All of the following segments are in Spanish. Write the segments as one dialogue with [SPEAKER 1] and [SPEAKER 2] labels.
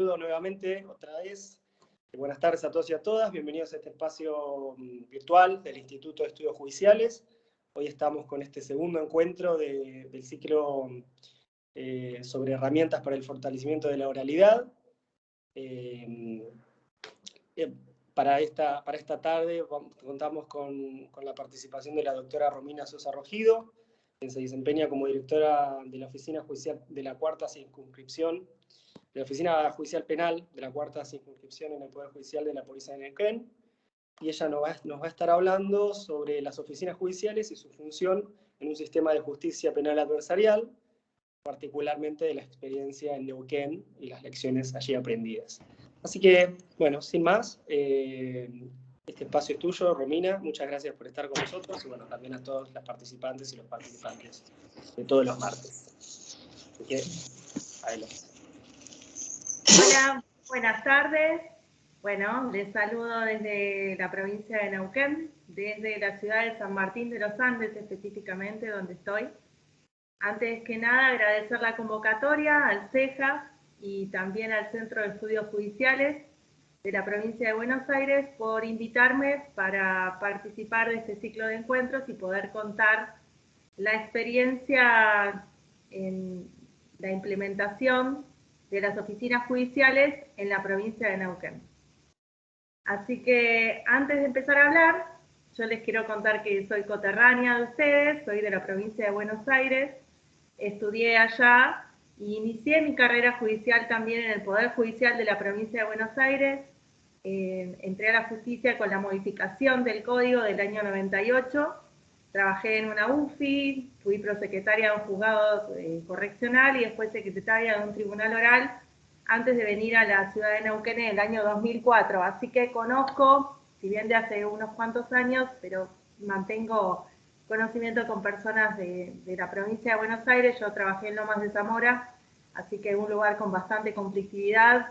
[SPEAKER 1] saludo nuevamente, otra vez. Buenas tardes a todos y a todas. Bienvenidos a este espacio virtual del Instituto de Estudios Judiciales. Hoy estamos con este segundo encuentro del ciclo sobre herramientas para el fortalecimiento de la oralidad. Para esta tarde contamos con la participación de la doctora Romina Sosa Rogido, quien se desempeña como directora de la Oficina Judicial de la Cuarta Circunscripción, de la Oficina Judicial Penal de la Cuarta Circunscripción en el Poder Judicial de la Provincia de Neuquén, y ella nos va a estar hablando sobre las oficinas judiciales y su función en un sistema de justicia penal adversarial, particularmente de la experiencia en Neuquén y las lecciones allí aprendidas. Así que, bueno, sin más, este espacio es tuyo, Romina. Muchas gracias por estar con nosotros y, bueno, también a todos las participantes y los participantes de todos los martes. Así que, adelante.
[SPEAKER 2] Hola, buenas tardes. Bueno, les saludo desde la provincia de Neuquén, desde la ciudad de San Martín de los Andes específicamente, donde estoy. Antes que nada, agradecer la convocatoria al CEJA y también al Centro de Estudios Judiciales de la provincia de Buenos Aires por invitarme para participar de este ciclo de encuentros y poder contar la experiencia en la implementación de las oficinas judiciales en la provincia de Neuquén. Así que antes de empezar a hablar, yo les quiero contar que soy coterránea de ustedes, soy de la provincia de Buenos Aires, estudié allá y inicié mi carrera judicial también en el Poder Judicial de la provincia de Buenos Aires. Entré a la justicia con la modificación del código del año 98, trabajé en una UFI, fui prosecretaria de un juzgado correccional y después secretaria de un tribunal oral antes de venir a la ciudad de Neuquén en el año 2004. Así que conozco, si bien de hace unos cuantos años, pero mantengo conocimiento con personas de la provincia de Buenos Aires. Yo trabajé en Lomas de Zamora, así que es un lugar con bastante conflictividad.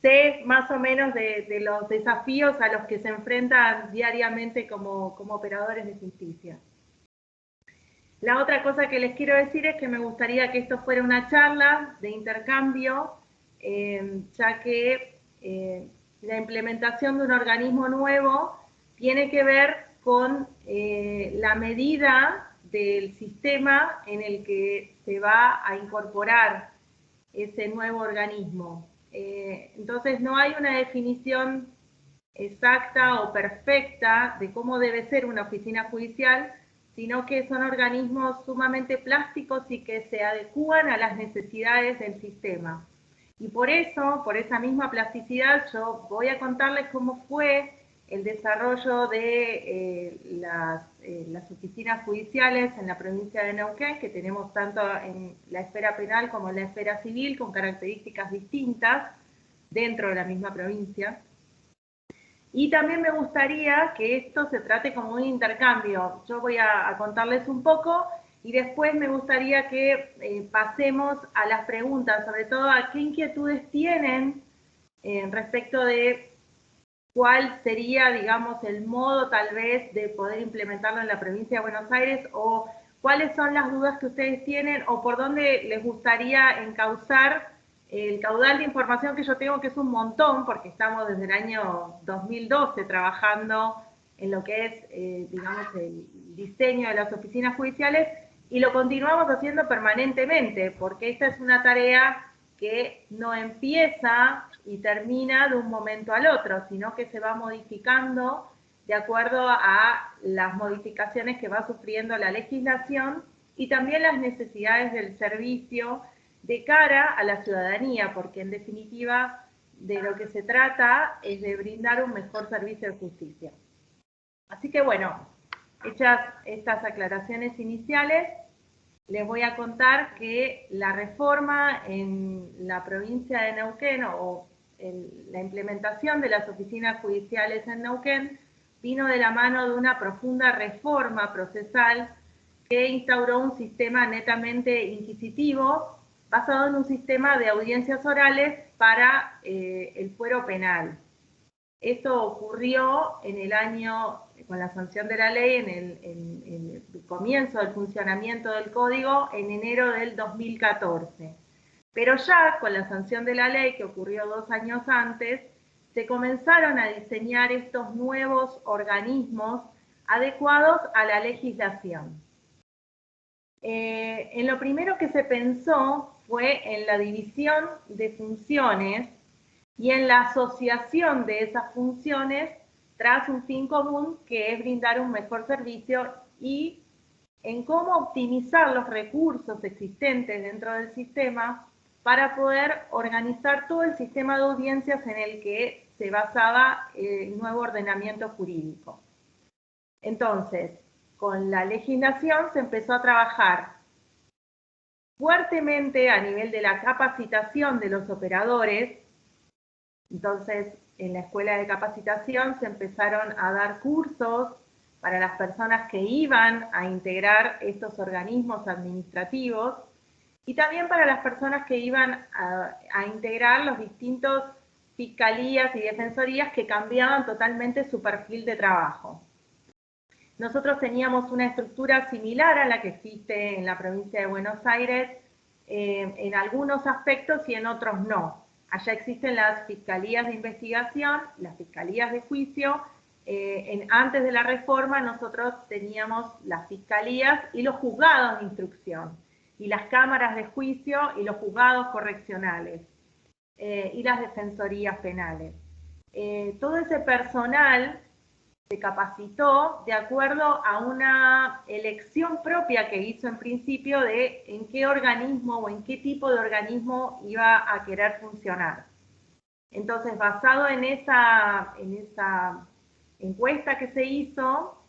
[SPEAKER 2] Sé más o menos de los desafíos a los que se enfrentan diariamente como operadores de justicia. La otra cosa que les quiero decir es que me gustaría que esto fuera una charla de intercambio, ya que la implementación de un organismo nuevo tiene que ver con la medida del sistema en el que se va a incorporar ese nuevo organismo. Entonces no hay una definición exacta o perfecta de cómo debe ser una oficina judicial, sino que son organismos sumamente plásticos y que se adecúan a las necesidades del sistema. Y por eso, por esa misma plasticidad, yo voy a contarles cómo fue el desarrollo de las oficinas judiciales en la provincia de Neuquén, que tenemos tanto en la esfera penal como en la esfera civil, con características distintas dentro de la misma provincia. Y también me gustaría que esto se trate como un intercambio. Yo voy a contarles un poco y después me gustaría que pasemos a las preguntas, sobre todo a qué inquietudes tienen respecto de cuál sería, digamos, el modo tal vez de poder implementarlo en la provincia de Buenos Aires, o cuáles son las dudas que ustedes tienen, o por dónde les gustaría encauzar el caudal de información que yo tengo, que es un montón, porque estamos desde el año 2012 trabajando en lo que es, digamos, el diseño de las oficinas judiciales, y lo continuamos haciendo permanentemente, porque esta es una tarea que no empieza y termina de un momento al otro, sino que se va modificando de acuerdo a las modificaciones que va sufriendo la legislación y también las necesidades del servicio de cara a la ciudadanía, porque en definitiva de lo que se trata es de brindar un mejor servicio de justicia. Así que bueno, hechas estas aclaraciones iniciales, les voy a contar que la reforma en la provincia de Neuquén, o la implementación de las oficinas judiciales en Neuquén, vino de la mano de una profunda reforma procesal que instauró un sistema netamente inquisitivo, basado en un sistema de audiencias orales para el fuero penal. Esto ocurrió en el año, con la sanción de la ley, en el comienzo del funcionamiento del código, en enero del 2014. Pero ya con la sanción de la ley, que ocurrió 2 años antes, se comenzaron a diseñar estos nuevos organismos adecuados a la legislación. En lo primero que se pensó fue en la división de funciones y en la asociación de esas funciones tras un fin común, que es brindar un mejor servicio, y en cómo optimizar los recursos existentes dentro del sistema para poder organizar todo el sistema de audiencias en el que se basaba el nuevo ordenamiento jurídico. Entonces, con la legislación se empezó a trabajar fuertemente a nivel de la capacitación de los operadores. Entonces, en la escuela de capacitación se empezaron a dar cursos para las personas que iban a integrar estos organismos administrativos y también para las personas que iban a integrar los distintos fiscalías y defensorías que cambiaban totalmente su perfil de trabajo. Nosotros teníamos una estructura similar a la que existe en la provincia de Buenos Aires, en algunos aspectos y en otros no. Allá existen las fiscalías de investigación, las fiscalías de juicio. Antes de la reforma nosotros teníamos las fiscalías y los juzgados de instrucción, y las cámaras de juicio y los juzgados correccionales, y las defensorías penales. Todo ese personal se capacitó de acuerdo a una elección propia que hizo en principio de en qué organismo o en qué tipo de organismo iba a querer funcionar. Entonces, basado en esa encuesta que se hizo,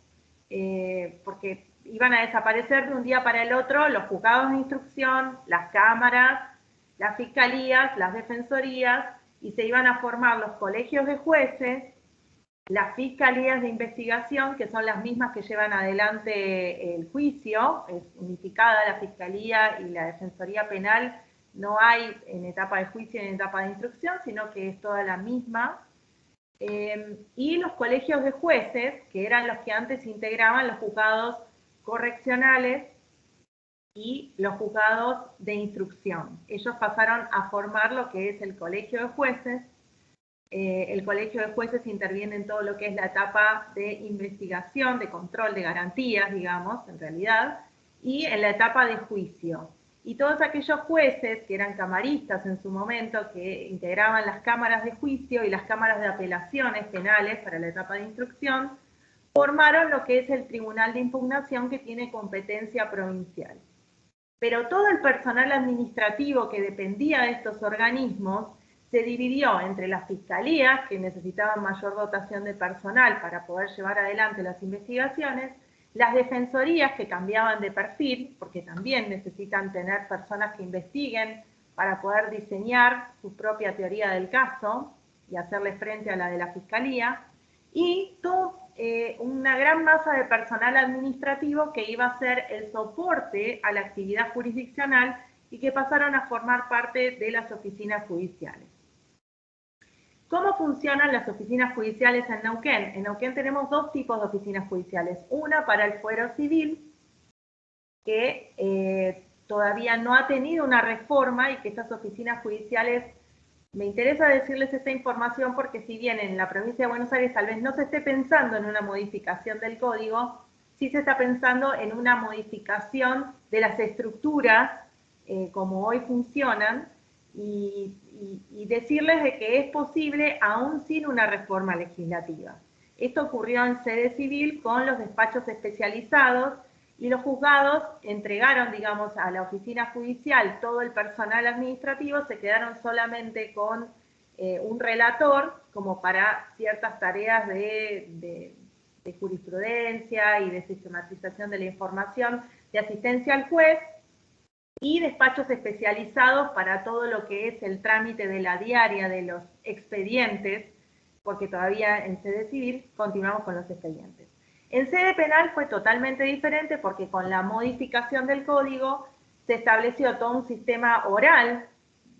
[SPEAKER 2] porque iban a desaparecer de un día para el otro los juzgados de instrucción, las cámaras, las fiscalías, las defensorías, y se iban a formar los colegios de jueces, las fiscalías de investigación, que son las mismas que llevan adelante el juicio, es unificada la fiscalía y la defensoría penal, no hay en etapa de juicio y en etapa de instrucción, sino que es toda la misma. Y los colegios de jueces, que eran los que antes integraban los juzgados correccionales y los juzgados de instrucción. Ellos pasaron a formar lo que es el colegio de jueces. El colegio de jueces interviene en todo lo que es la etapa de investigación, de control de garantías, digamos, en realidad, y en la etapa de juicio. Y todos aquellos jueces que eran camaristas en su momento, que integraban las cámaras de juicio y las cámaras de apelaciones penales para la etapa de instrucción, formaron lo que es el Tribunal de Impugnación, que tiene competencia provincial. Pero todo el personal administrativo que dependía de estos organismos se dividió entre las fiscalías, que necesitaban mayor dotación de personal para poder llevar adelante las investigaciones, las defensorías, que cambiaban de perfil, porque también necesitan tener personas que investiguen para poder diseñar su propia teoría del caso y hacerle frente a la de la fiscalía, y una gran masa de personal administrativo que iba a ser el soporte a la actividad jurisdiccional y que pasaron a formar parte de las oficinas judiciales. ¿Cómo funcionan las oficinas judiciales en Neuquén? En Neuquén tenemos dos tipos de oficinas judiciales. Una para el fuero civil, que todavía no ha tenido una reforma, y que estas oficinas judiciales, me interesa decirles esta información porque si bien en la provincia de Buenos Aires tal vez no se esté pensando en una modificación del código, sí se está pensando en una modificación de las estructuras como hoy funcionan, y decirles de que es posible aún sin una reforma legislativa. Esto ocurrió en sede civil con los despachos especializados, y los juzgados entregaron, digamos, a la oficina judicial todo el personal administrativo, se quedaron solamente con un relator como para ciertas tareas de jurisprudencia y de sistematización de la información, de asistencia al juez, y despachos especializados para todo lo que es el trámite de la diaria de los expedientes, porque todavía en sede civil continuamos con los expedientes. En sede penal fue totalmente diferente, porque con la modificación del código se estableció todo un sistema oral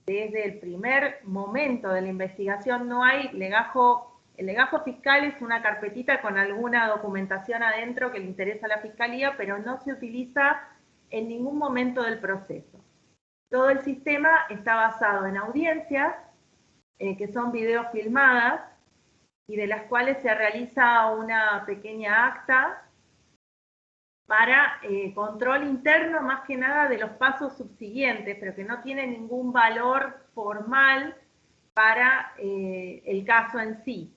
[SPEAKER 2] desde el primer momento de la investigación. No hay legajo. El legajo fiscal es una carpetita con alguna documentación adentro que le interesa a la fiscalía, pero no se utiliza en ningún momento del proceso. Todo el sistema está basado en audiencias, que son videos filmadas, y de las cuales se realiza una pequeña acta para control interno, más que nada de los pasos subsiguientes, pero que no tiene ningún valor formal para el caso en sí.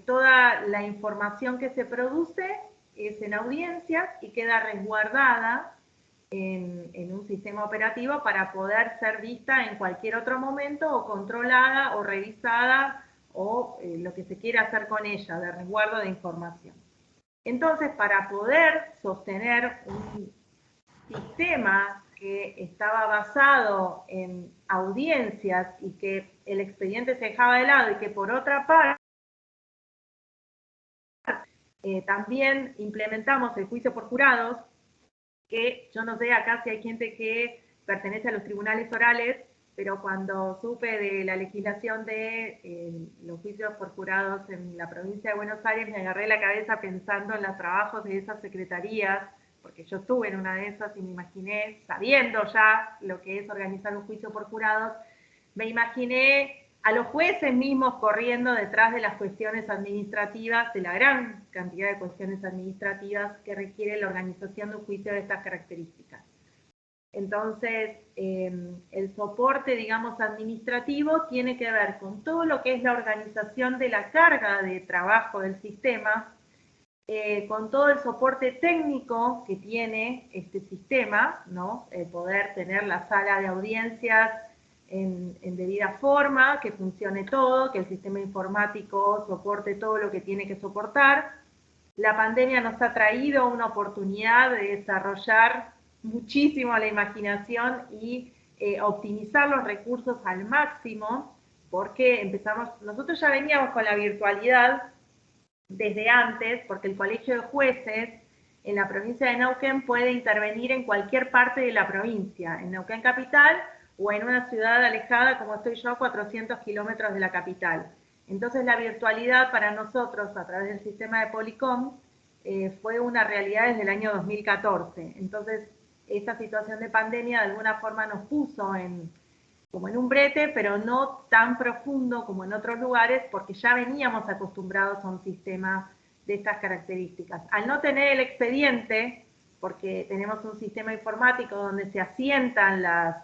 [SPEAKER 2] Toda la información que se produce es en audiencias y queda resguardada en un sistema operativo para poder ser vista en cualquier otro momento, o controlada o revisada, o lo que se quiera hacer con ella, de resguardo de información. Entonces, para poder sostener un sistema que estaba basado en audiencias y que el expediente se dejaba de lado, y que por otra parte también implementamos el juicio por jurados, que yo no sé acá si hay gente que pertenece a los tribunales orales, pero cuando supe de la legislación de los juicios por jurados en la provincia de Buenos Aires, me agarré la cabeza pensando en los trabajos de esas secretarías, porque yo estuve en una de esas y me imaginé, sabiendo ya lo que es organizar un juicio por jurados, me imaginé a los jueces mismos corriendo detrás de las cuestiones administrativas, de la gran cantidad de cuestiones administrativas que requiere la organización de un juicio de estas características. Entonces, el soporte, digamos, administrativo tiene que ver con todo lo que es la organización de la carga de trabajo del sistema, con todo el soporte técnico que tiene este sistema, ¿no? Poder tener la sala de audiencias en debida forma, que funcione todo, que el sistema informático soporte todo lo que tiene que soportar. La pandemia nos ha traído una oportunidad de desarrollar muchísimo la imaginación y optimizar los recursos al máximo, porque nosotros ya veníamos con la virtualidad desde antes, porque el Colegio de Jueces en la provincia de Neuquén puede intervenir en cualquier parte de la provincia, en Neuquén capital o en una ciudad alejada como estoy yo, a 400 kilómetros de la capital. Entonces la virtualidad para nosotros a través del sistema de Policom fue una realidad desde el año 2014. Entonces esta situación de pandemia de alguna forma nos puso como en un brete, pero no tan profundo como en otros lugares, porque ya veníamos acostumbrados a un sistema de estas características. Al no tener el expediente, porque tenemos un sistema informático donde se asientan las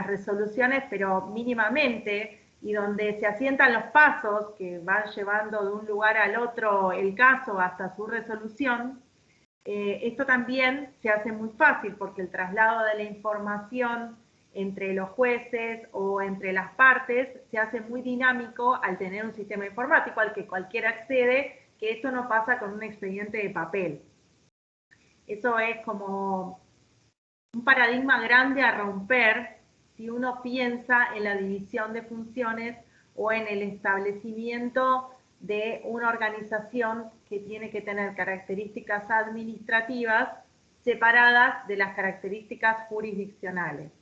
[SPEAKER 2] resoluciones, pero mínimamente, y donde se asientan los pasos que van llevando de un lugar al otro el caso hasta su resolución, esto también se hace muy fácil, porque el traslado de la información entre los jueces o entre las partes se hace muy dinámico al tener un sistema informático al que cualquiera accede, que esto no pasa con un expediente de papel. Eso es como un paradigma grande a romper si uno piensa en la división de funciones o en el establecimiento de una organización que tiene que tener características administrativas separadas de las características jurisdiccionales.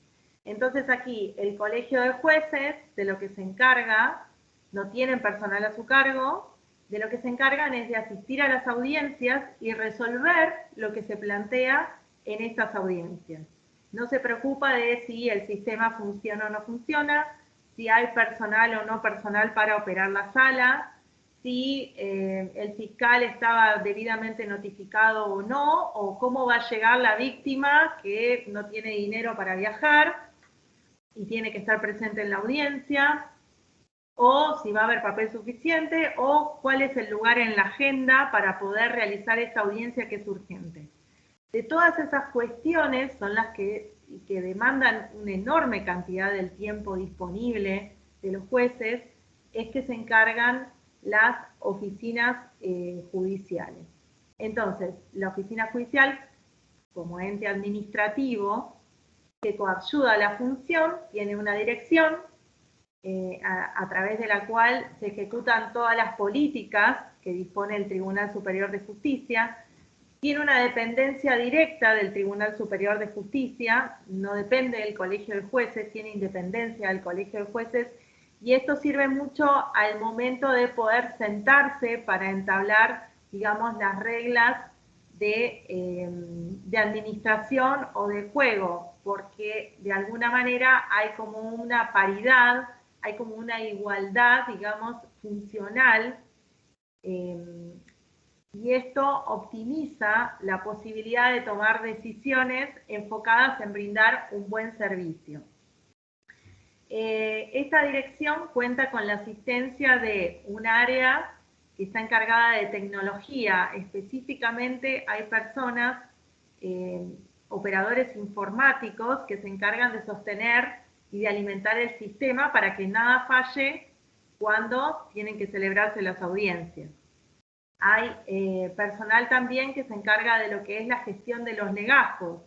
[SPEAKER 2] Entonces aquí el Colegio de Jueces, de lo que se encarga, no tienen personal a su cargo, de lo que se encargan es de asistir a las audiencias y resolver lo que se plantea en estas audiencias. No se preocupa de si el sistema funciona o no funciona, si hay personal o no personal para operar la sala, si el fiscal estaba debidamente notificado o no, o cómo va a llegar la víctima que no tiene dinero para viajar y tiene que estar presente en la audiencia, o si va a haber papel suficiente, o cuál es el lugar en la agenda para poder realizar esta audiencia que es urgente. De todas esas cuestiones son las que demandan una enorme cantidad del tiempo disponible de los jueces, es que se encargan las oficinas judiciales. Entonces, la oficina judicial, como ente administrativo que coadyuda a la función, tiene una dirección a través de la cual se ejecutan todas las políticas que dispone el Tribunal Superior de Justicia. Tiene una dependencia directa del Tribunal Superior de Justicia, no depende del Colegio de Jueces, tiene independencia del Colegio de Jueces, y esto sirve mucho al momento de poder sentarse para entablar, digamos, las reglas de administración o de juego porque de alguna manera hay como una paridad, hay como una igualdad, digamos, funcional, y esto optimiza la posibilidad de tomar decisiones enfocadas en brindar un buen servicio. Esta dirección cuenta con la asistencia de un área que está encargada de tecnología. Específicamente hay personas, operadores informáticos, que se encargan de sostener y de alimentar el sistema para que nada falle cuando tienen que celebrarse las audiencias. Hay personal también que se encarga de lo que es la gestión de los legajos.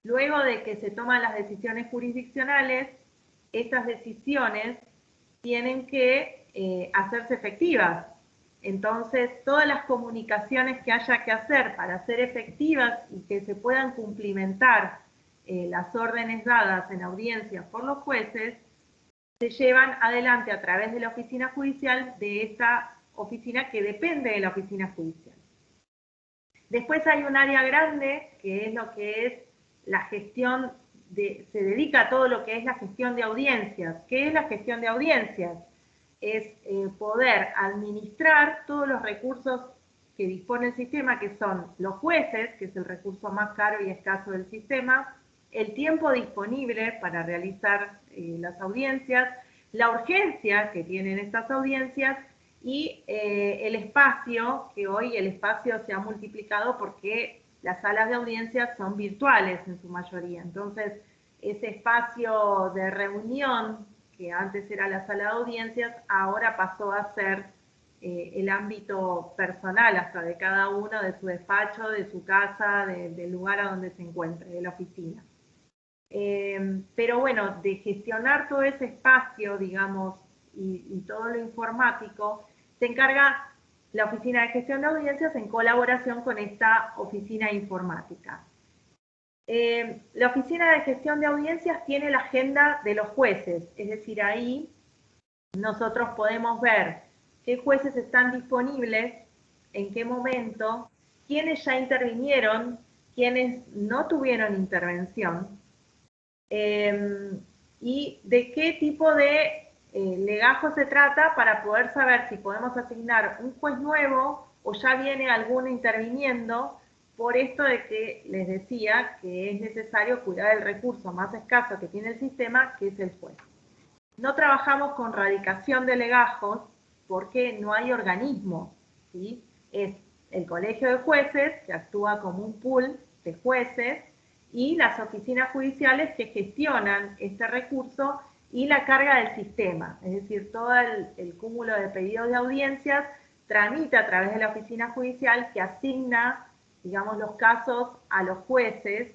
[SPEAKER 2] Luego de que se toman las decisiones jurisdiccionales, estas decisiones tienen que hacerse efectivas. Entonces, todas las comunicaciones que haya que hacer para ser efectivas y que se puedan cumplimentar las órdenes dadas en audiencias por los jueces, se llevan adelante a través de la oficina judicial, de esta oficina que depende de la oficina judicial. Después hay un área grande, que es lo que es la gestión se dedica a todo lo que es la gestión de audiencias. ¿Qué es la gestión de audiencias? Es poder administrar todos los recursos que dispone el sistema, que son los jueces, que es el recurso más caro y escaso del sistema, el tiempo disponible para realizar las audiencias, la urgencia que tienen estas audiencias y el espacio, que hoy el espacio se ha multiplicado porque las salas de audiencias son virtuales en su mayoría. Entonces, ese espacio de reunión, que antes era la sala de audiencias, ahora pasó a ser el ámbito personal hasta de cada uno, de su despacho, de su casa, del lugar a donde se encuentre, de la oficina. Pero bueno, de gestionar todo ese espacio, digamos, y todo lo informático, se encarga la Oficina de Gestión de Audiencias en colaboración con esta oficina informática. La Oficina de Gestión de Audiencias tiene la agenda de los jueces, es decir, ahí nosotros podemos ver qué jueces están disponibles, en qué momento, quiénes ya intervinieron, quiénes no tuvieron intervención, y de qué tipo de legajo se trata para poder saber si podemos asignar un juez nuevo o ya viene alguno interviniendo, por esto de que les decía que es necesario cuidar el recurso más escaso que tiene el sistema, que es el juez. No trabajamos con radicación de legajos porque no hay organismo, ¿sí? Es el colegio de jueces, que actúa como un pool de jueces, y las oficinas judiciales que gestionan este recurso y la carga del sistema, es decir, todo el cúmulo de pedidos de audiencias tramita a través de la oficina judicial, que asigna, digamos, los casos a los jueces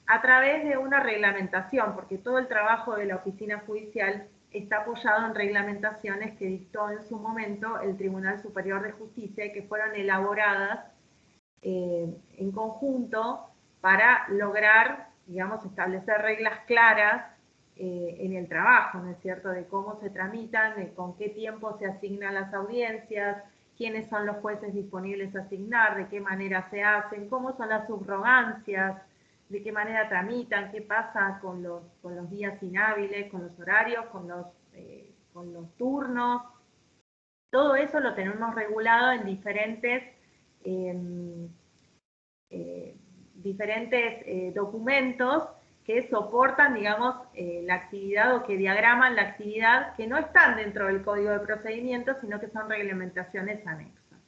[SPEAKER 2] a través de una reglamentación, porque todo el trabajo de la oficina judicial está apoyado en reglamentaciones que dictó en su momento el Tribunal Superior de Justicia y que fueron elaboradas en conjunto para lograr, digamos, establecer reglas claras en el trabajo, ¿no es cierto?, de cómo se tramitan, de con qué tiempo se asignan las audiencias, quiénes son los jueces disponibles a asignar, de qué manera se hacen, cómo son las subrogancias, de qué manera tramitan, qué pasa con los días inhábiles, con los horarios, con los turnos. Todo eso lo tenemos regulado en diferentes documentos que soportan, digamos, la actividad o que diagraman la actividad, que no están dentro del Código de Procedimientos, sino que son reglamentaciones anexas.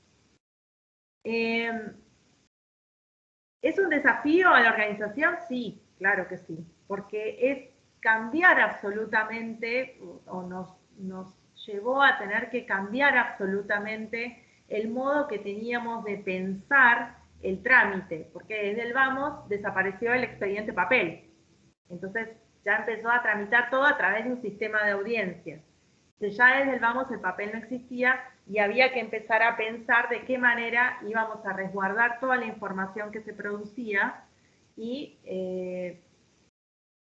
[SPEAKER 2] ¿Es un desafío a la organización? Sí, claro que sí, porque es cambiar absolutamente, o nos llevó a tener que cambiar absolutamente el modo que teníamos de pensar el trámite, porque desde el vamos desapareció el expediente papel. Entonces ya empezó a tramitar todo a través de un sistema de audiencias. Entonces ya desde el vamos el papel no existía y había que empezar a pensar de qué manera íbamos a resguardar toda la información que se producía y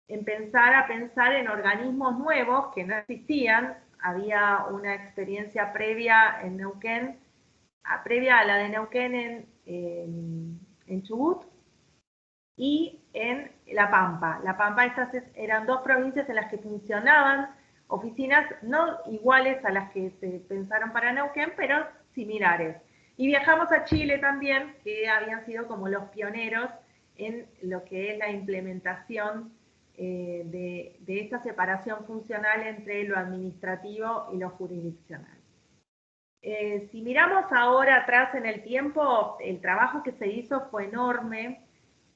[SPEAKER 2] empezar a pensar en organismos nuevos que no existían. Había una experiencia previa en Neuquén, previa a la de Neuquén en Chubut, y en La Pampa. La Pampa, estas eran dos provincias en las que funcionaban oficinas no iguales a las que se pensaron para Neuquén, pero similares. Y viajamos a Chile también, que habían sido como los pioneros en lo que es la implementación de esta separación funcional entre lo administrativo y lo jurisdiccional. Si miramos ahora atrás en el tiempo, el trabajo que se hizo fue enorme,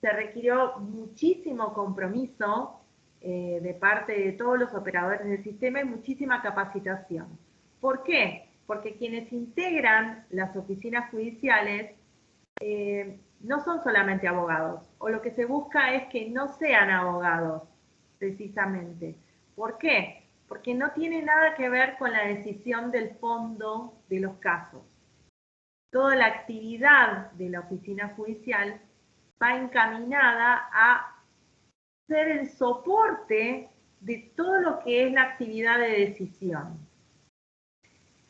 [SPEAKER 2] se requirió muchísimo compromiso de parte de todos los operadores del sistema y muchísima capacitación. ¿Por qué? Porque quienes integran las oficinas judiciales no son solamente abogados, o lo que se busca es que no sean abogados, precisamente. ¿Por qué? Porque no tiene nada que ver con la decisión del fondo de los casos. Toda la actividad de la oficina judicial va encaminada a ser el soporte de todo lo que es la actividad de decisión.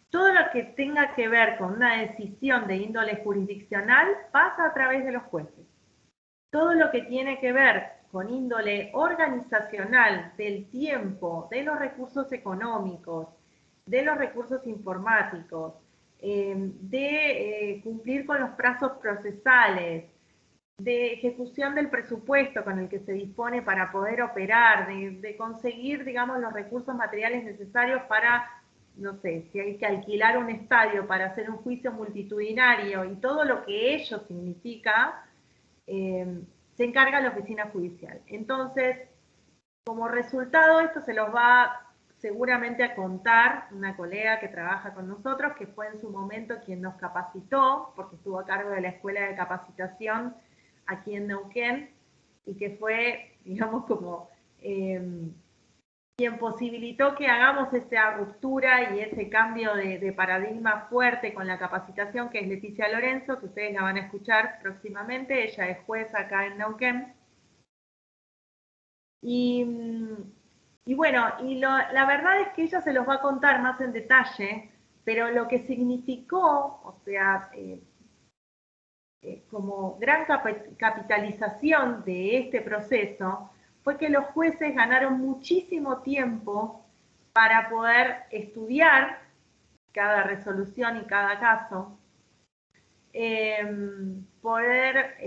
[SPEAKER 2] Todo lo que tenga que ver con una decisión de índole jurisdiccional pasa a través de los jueces. Todo lo que tiene que ver con índole organizacional, del tiempo, de los recursos económicos, de los recursos informáticos, de cumplir con los plazos procesales, de ejecución del presupuesto con el que se dispone para poder operar, de conseguir, digamos, los recursos materiales necesarios para, no sé, si hay que alquilar un estadio para hacer un juicio multitudinario y todo lo que ello significa, se encarga la oficina judicial. Entonces, como resultado, esto se los va seguramente a contar una colega que trabaja con nosotros, que fue en su momento quien nos capacitó, porque estuvo a cargo de la escuela de capacitación aquí en Neuquén, y que fue, digamos, como quien posibilitó que hagamos esa ruptura y ese cambio de paradigma fuerte con la capacitación, que es Leticia Lorenzo, que ustedes la van a escuchar próximamente. Ella es jueza acá en Neuquén. Y bueno, la verdad es que ella se los va a contar más en detalle, pero lo que significó, o sea, como gran capitalización de este proceso, fue que los jueces ganaron muchísimo tiempo para poder estudiar cada resolución y cada caso, poder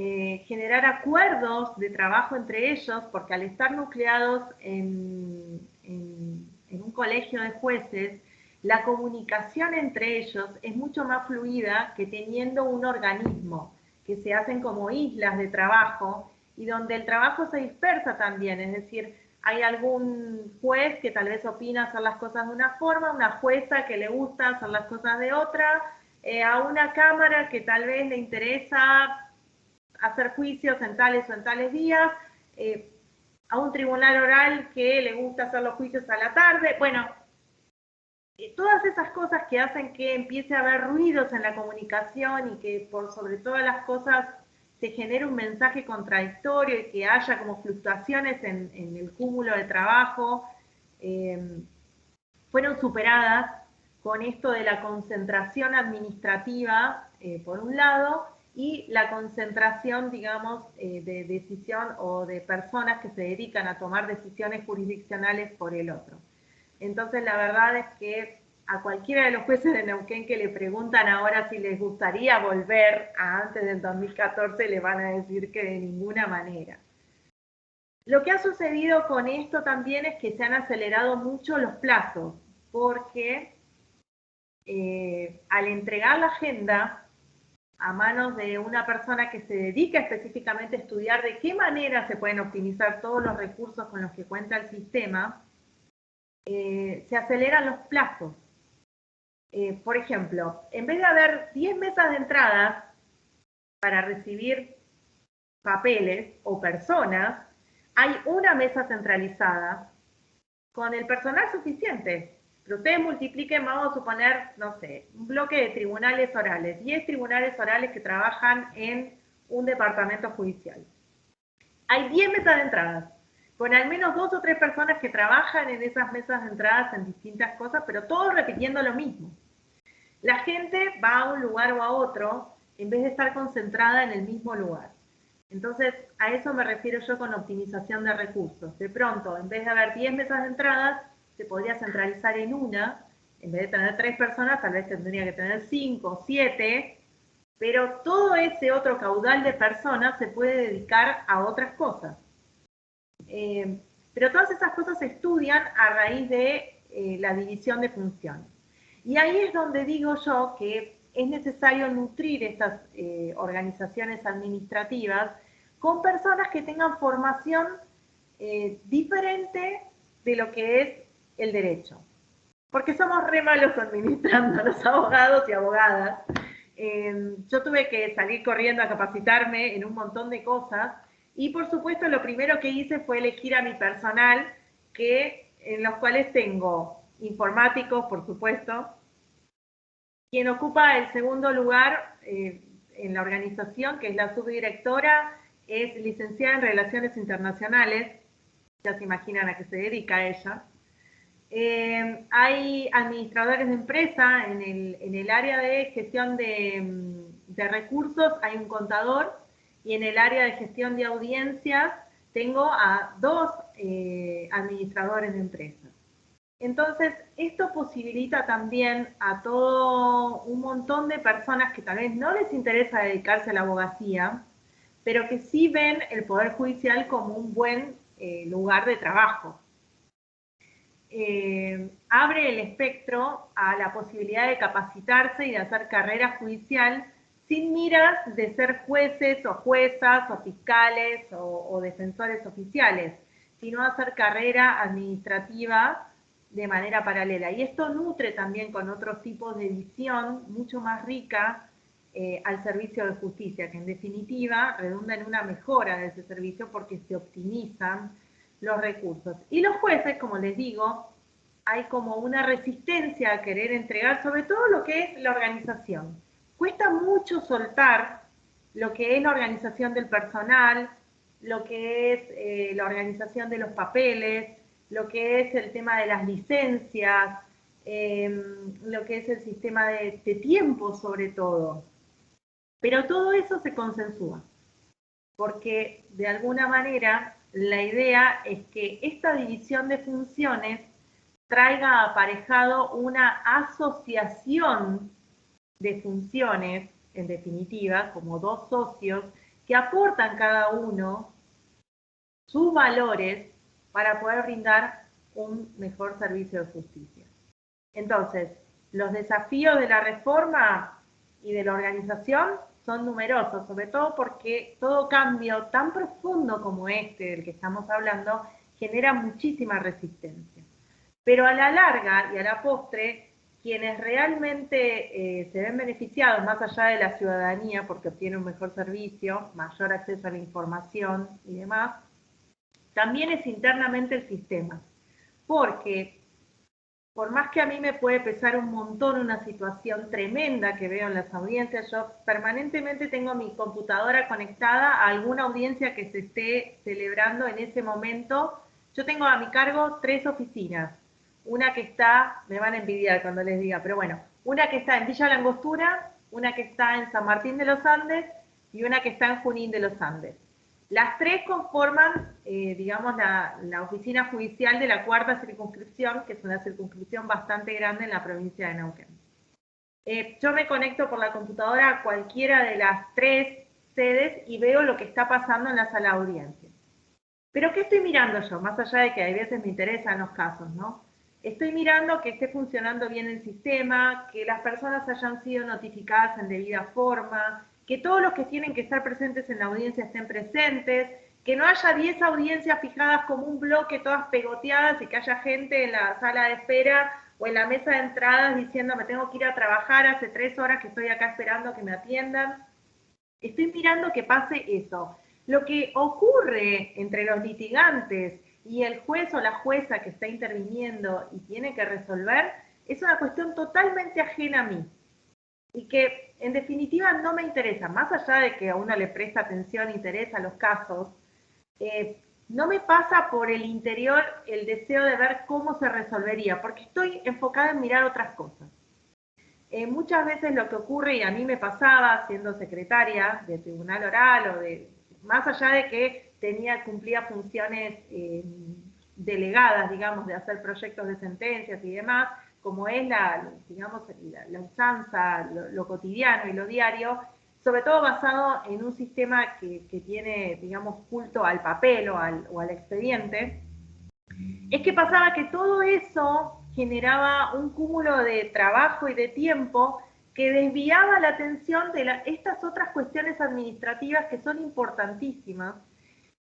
[SPEAKER 2] generar acuerdos de trabajo entre ellos, porque al estar nucleados en un colegio de jueces, la comunicación entre ellos es mucho más fluida que teniendo un organismo, que se hacen como islas de trabajo y donde el trabajo se dispersa también, es decir, hay algún juez que tal vez opina hacer las cosas de una forma, una jueza que le gusta hacer las cosas de otra, a una cámara que tal vez le interesa hacer juicios en tales o en tales días, a un tribunal oral que le gusta hacer los juicios a la tarde. Bueno, todas esas cosas que hacen que empiece a haber ruidos en la comunicación y que por sobre todas las cosas se genere un mensaje contradictorio y que haya como fluctuaciones en el cúmulo de trabajo, fueron superadas con esto de la concentración administrativa, por un lado, y la concentración, digamos, de decisión o de personas que se dedican a tomar decisiones jurisdiccionales por el otro. Entonces, la verdad es que a cualquiera de los jueces de Neuquén que le preguntan ahora si les gustaría volver a antes del 2014, le van a decir que de ninguna manera. Lo que ha sucedido con esto también es que se han acelerado mucho los plazos, porque al entregar la agenda a manos de una persona que se dedica específicamente a estudiar de qué manera se pueden optimizar todos los recursos con los que cuenta el sistema, se aceleran los plazos. Por ejemplo, en vez de haber 10 mesas de entradas para recibir papeles o personas, hay una mesa centralizada con el personal suficiente. Pero ustedes multipliquen, vamos a suponer, no sé, un bloque de tribunales orales, 10 tribunales orales que trabajan en un departamento judicial. Hay 10 mesas de entradas, con al menos 2 o 3 personas que trabajan en esas mesas de entradas en distintas cosas, pero todos repitiendo lo mismo. La gente va a un lugar o a otro en vez de estar concentrada en el mismo lugar. Entonces, a eso me refiero yo con optimización de recursos. De pronto, en vez de haber 10 mesas de entradas, se podría centralizar en una. En vez de tener 3 personas, tal vez tendría que tener 5 o 7, pero todo ese otro caudal de personas se puede dedicar a otras cosas. Pero todas esas cosas se estudian a raíz de la división de funciones. Y ahí es donde digo yo que es necesario nutrir estas organizaciones administrativas con personas que tengan formación diferente de lo que es el derecho. Porque somos re malos administrando, los abogados y abogadas. Yo tuve que salir corriendo a capacitarme en un montón de cosas y por supuesto lo primero que hice fue elegir a mi personal, en los cuales tengo informáticos, por supuesto. Quien ocupa el segundo lugar en la organización, que es la subdirectora, es licenciada en Relaciones Internacionales. Ya se imaginan a qué se dedica ella. Hay administradores de empresa en el área de gestión de recursos, hay un contador, y en el área de gestión de audiencias tengo a 2 administradores de empresas. Entonces, esto posibilita también a todo un montón de personas que tal vez no les interesa dedicarse a la abogacía, pero que sí ven el Poder Judicial como un buen lugar de trabajo. Abre el espectro a la posibilidad de capacitarse y de hacer carrera judicial sin miras de ser jueces o juezas o fiscales o defensores oficiales, sino hacer carrera administrativa de manera paralela. Y esto nutre también con otros tipos de visión mucho más rica al servicio de justicia, que en definitiva redunda en una mejora de ese servicio porque se optimizan los recursos. Y los jueces, como les digo, hay como una resistencia a querer entregar, sobre todo lo que es la organización. Cuesta mucho soltar lo que es la organización del personal, lo que es la organización de los papeles, lo que es el tema de las licencias, lo que es el sistema de tiempo sobre todo. Pero todo eso se consensúa, porque de alguna manera la idea es que esta división de funciones traiga aparejado una asociación de funciones, en definitiva, como 2 socios, que aportan cada uno sus valores para poder brindar un mejor servicio de justicia. Entonces, los desafíos de la reforma y de la organización son numerosos, sobre todo porque todo cambio tan profundo como este del que estamos hablando genera muchísima resistencia. Pero a la larga y a la postre, quienes realmente se ven beneficiados más allá de la ciudadanía porque obtiene un mejor servicio, mayor acceso a la información y demás, también es internamente el sistema. Porque por más que a mí me puede pesar un montón una situación tremenda que veo en las audiencias, yo permanentemente tengo mi computadora conectada a alguna audiencia que se esté celebrando en ese momento. Yo tengo a mi cargo 3 oficinas. Una que está, me van a envidiar cuando les diga, pero bueno, una que está en Villa Langostura, una que está en San Martín de los Andes y una que está en Junín de los Andes. Las 3 conforman, digamos, la oficina judicial de la 4ª circunscripción, que es una circunscripción bastante grande en la provincia de Neuquén. Yo me conecto por la computadora a cualquiera de las 3 sedes y veo lo que está pasando en la sala de audiencia. Pero ¿qué estoy mirando yo? Más allá de que a veces me interesan los casos, ¿no? Estoy mirando que esté funcionando bien el sistema, que las personas hayan sido notificadas en debida forma, que todos los que tienen que estar presentes en la audiencia estén presentes, que no haya 10 audiencias fijadas como un bloque, todas pegoteadas, y que haya gente en la sala de espera o en la mesa de entradas diciendo me tengo que ir a trabajar, hace 3 horas que estoy acá esperando que me atiendan. Estoy mirando que pase eso. Lo que ocurre entre los litigantes y el juez o la jueza que está interviniendo y tiene que resolver es una cuestión totalmente ajena a mí y que en definitiva no me interesa, más allá de que a uno le presta atención e interés a los casos, no me pasa por el interior el deseo de ver cómo se resolvería, porque estoy enfocada en mirar otras cosas. Muchas veces lo que ocurre, y a mí me pasaba siendo secretaria de tribunal oral o de más allá de que cumplía funciones delegadas, digamos, de hacer proyectos de sentencias y demás, como es digamos, la usanza, lo cotidiano y lo diario, sobre todo basado en un sistema que tiene, digamos, culto al papel o al expediente, es que pasaba que todo eso generaba un cúmulo de trabajo y de tiempo que desviaba la atención de estas otras cuestiones administrativas que son importantísimas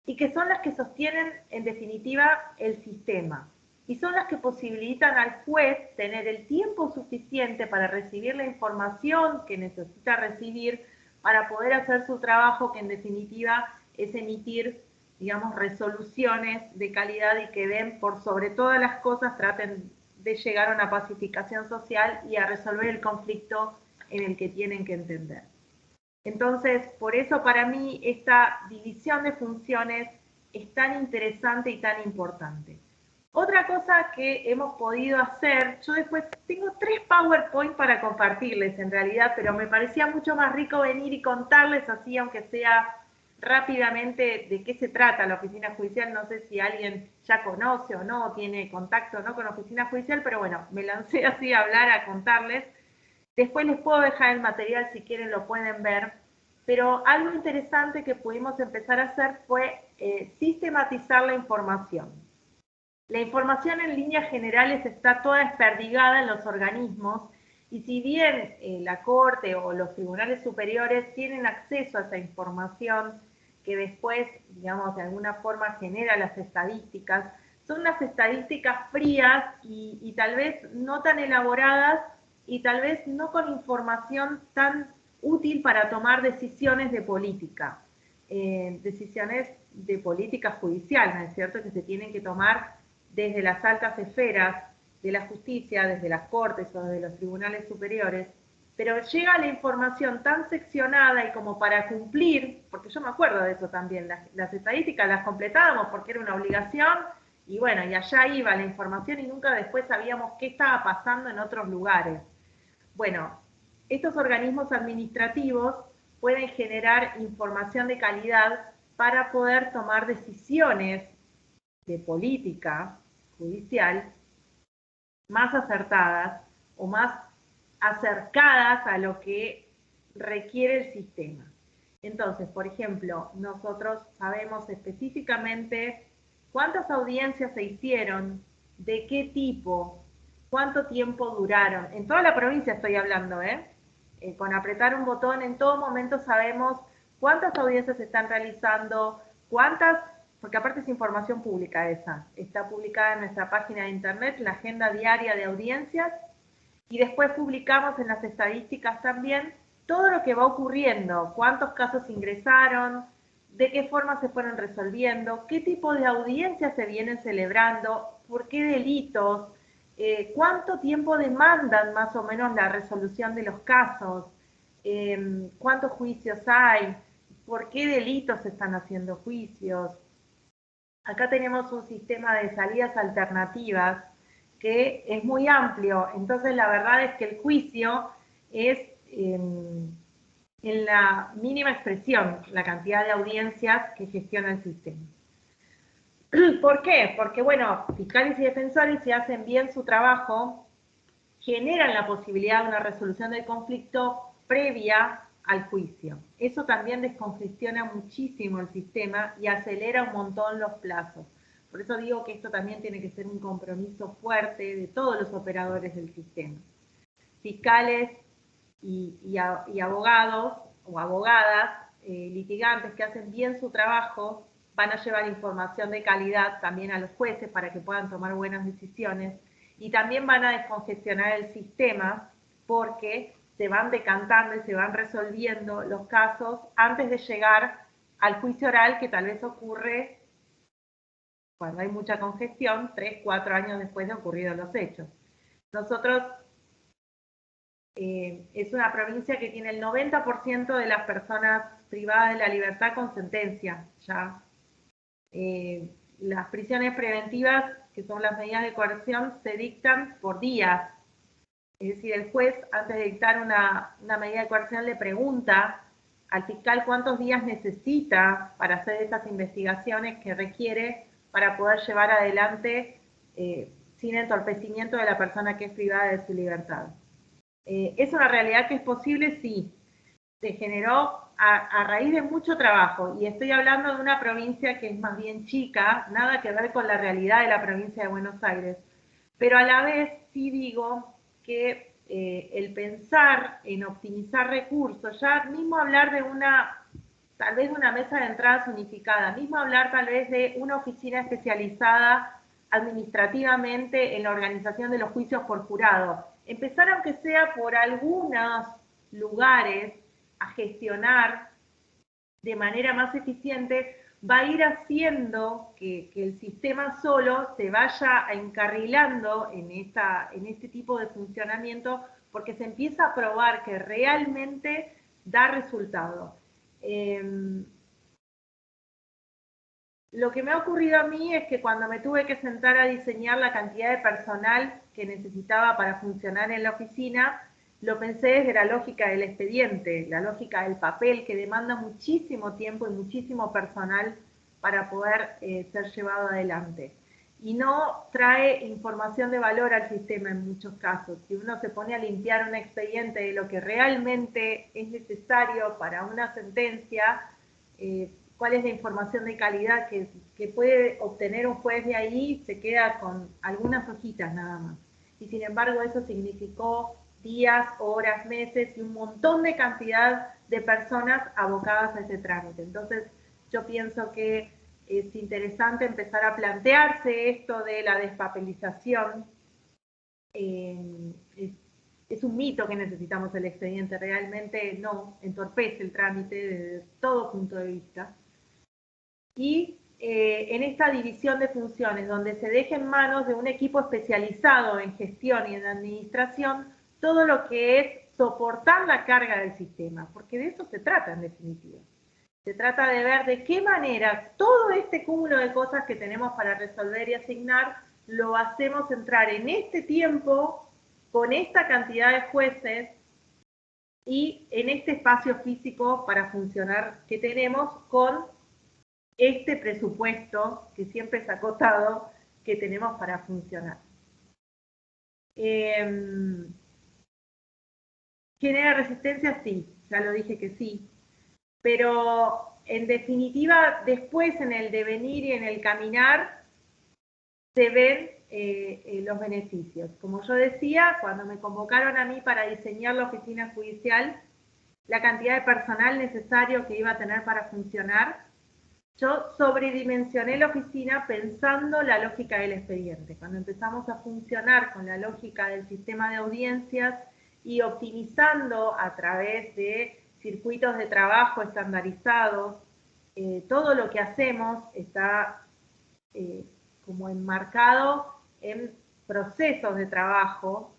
[SPEAKER 2] y que son las que sostienen, en definitiva, el sistema. Y son las que posibilitan al juez tener el tiempo suficiente para recibir la información que necesita recibir para poder hacer su trabajo, que en definitiva es emitir, digamos, resoluciones de calidad y que den, por sobre todas las cosas, traten de llegar a una pacificación social y a resolver el conflicto en el que tienen que entender. Entonces, por eso para mí esta división de funciones es tan interesante y tan importante. Otra cosa que hemos podido hacer, yo después tengo 3 PowerPoint para compartirles en realidad, pero me parecía mucho más rico venir y contarles así, aunque sea rápidamente, de qué se trata la oficina judicial. No sé si alguien ya conoce o no, tiene contacto o no con la oficina judicial, pero bueno, me lancé así a hablar, a contarles. Después les puedo dejar el material, si quieren lo pueden ver, pero algo interesante que pudimos empezar a hacer fue sistematizar la información. La información en líneas generales está toda desperdigada en los organismos, y si bien la Corte o los tribunales superiores tienen acceso a esa información que después, digamos, de alguna forma genera las estadísticas, son unas estadísticas frías y tal vez no tan elaboradas, y tal vez no con información tan útil para tomar decisiones de política, decisiones de política judicial, ¿no es cierto?, que se tienen que tomar desde las altas esferas de la justicia, desde las cortes o desde los tribunales superiores, pero llega la información tan seccionada y como para cumplir, porque yo me acuerdo de eso también, las estadísticas las completábamos porque era una obligación, y bueno, y allá iba la información y nunca después sabíamos qué estaba pasando en otros lugares. Bueno, estos organismos administrativos pueden generar información de calidad para poder tomar decisiones de política judicial más acertadas o más acercadas a lo que requiere el sistema. Entonces, por ejemplo, nosotros sabemos específicamente cuántas audiencias se hicieron, de qué tipo, cuánto tiempo duraron. En toda la provincia estoy hablando, con apretar un botón en todo momento sabemos cuántas audiencias se están realizando, cuántas, porque aparte es información pública esa, está publicada en nuestra página de internet, la agenda diaria de audiencias, y después publicamos en las estadísticas también todo lo que va ocurriendo, cuántos casos ingresaron, de qué forma se fueron resolviendo, qué tipo de audiencias se vienen celebrando, por qué delitos, cuánto tiempo demandan más o menos la resolución de los casos, cuántos juicios hay, por qué delitos se están haciendo juicios. Acá tenemos un sistema de salidas alternativas que es muy amplio, entonces la verdad es que el juicio es en la mínima expresión la cantidad de audiencias que gestiona el sistema. ¿Por qué? Porque, bueno, fiscales y defensores, si hacen bien su trabajo, generan la posibilidad de una resolución del conflicto previa al juicio. Eso también descongestiona muchísimo el sistema y acelera un montón los plazos. Por eso digo que esto también tiene que ser un compromiso fuerte de todos los operadores del sistema. Fiscales y abogados o abogadas, litigantes que hacen bien su trabajo, van a llevar información de calidad también a los jueces para que puedan tomar buenas decisiones, y también van a descongestionar el sistema porque se van decantando y se van resolviendo los casos antes de llegar al juicio oral, que tal vez ocurre cuando hay mucha congestión, 3, 4 años después de ocurridos los hechos. Nosotros, es una provincia que tiene el 90% de las personas privadas de la libertad con sentencia ya. Las prisiones preventivas, que son las medidas de coerción, se dictan por días. Es decir, el juez, antes de dictar una medida de coerción, le pregunta al fiscal cuántos días necesita para hacer esas investigaciones que requiere para poder llevar adelante sin entorpecimiento de la persona que es privada de su libertad. ¿Es una realidad que es posible? Sí. Se generó a raíz de mucho trabajo, y estoy hablando de una provincia que es más bien chica, nada que ver con la realidad de la provincia de Buenos Aires, pero a la vez sí digo que el pensar en optimizar recursos, ya mismo hablar de tal vez de una mesa de entradas unificada, mismo hablar tal vez de una oficina especializada administrativamente en la organización de los juicios por jurado, empezar aunque sea por algunos lugares a gestionar de manera más eficiente, va a ir haciendo que el sistema solo se vaya encarrilando en este tipo de funcionamiento, porque se empieza a probar que realmente da resultado. Lo que me ha ocurrido a mí es que cuando me tuve que sentar a diseñar la cantidad de personal que necesitaba para funcionar en la oficina, lo pensé desde la lógica del expediente, la lógica del papel, que demanda muchísimo tiempo y muchísimo personal para poder ser llevado adelante. Y no trae información de valor al sistema en muchos casos. Si uno se pone a limpiar un expediente de lo que realmente es necesario para una sentencia, cuál es la información de calidad que puede obtener un juez de ahí, se queda con algunas hojitas nada más. Y sin embargo eso significó días, horas, meses y un montón de cantidad de personas abocadas a ese trámite. Entonces yo pienso que es interesante empezar a plantearse esto de la despapelización. Es un mito que necesitamos el expediente, realmente no, entorpece el trámite desde todo punto de vista. Y en esta división de funciones, donde se deje en manos de un equipo especializado en gestión y en administración, todo lo que es soportar la carga del sistema, porque de eso se trata en definitiva. Se trata de ver de qué manera todo este cúmulo de cosas que tenemos para resolver y asignar, lo hacemos entrar en este tiempo, con esta cantidad de jueces, y en este espacio físico para funcionar que tenemos con este presupuesto que siempre es acotado que tenemos para funcionar. ¿Genera resistencia? Sí, ya lo dije que sí, pero en definitiva después en el devenir y en el caminar se ven los beneficios. Como yo decía, cuando me convocaron a mí para diseñar la oficina judicial, la cantidad de personal necesario que iba a tener para funcionar, yo sobredimensioné la oficina pensando la lógica del expediente. Cuando empezamos a funcionar con la lógica del sistema de audiencias y optimizando a través de circuitos de trabajo estandarizados, todo lo que hacemos está como enmarcado en procesos de trabajo,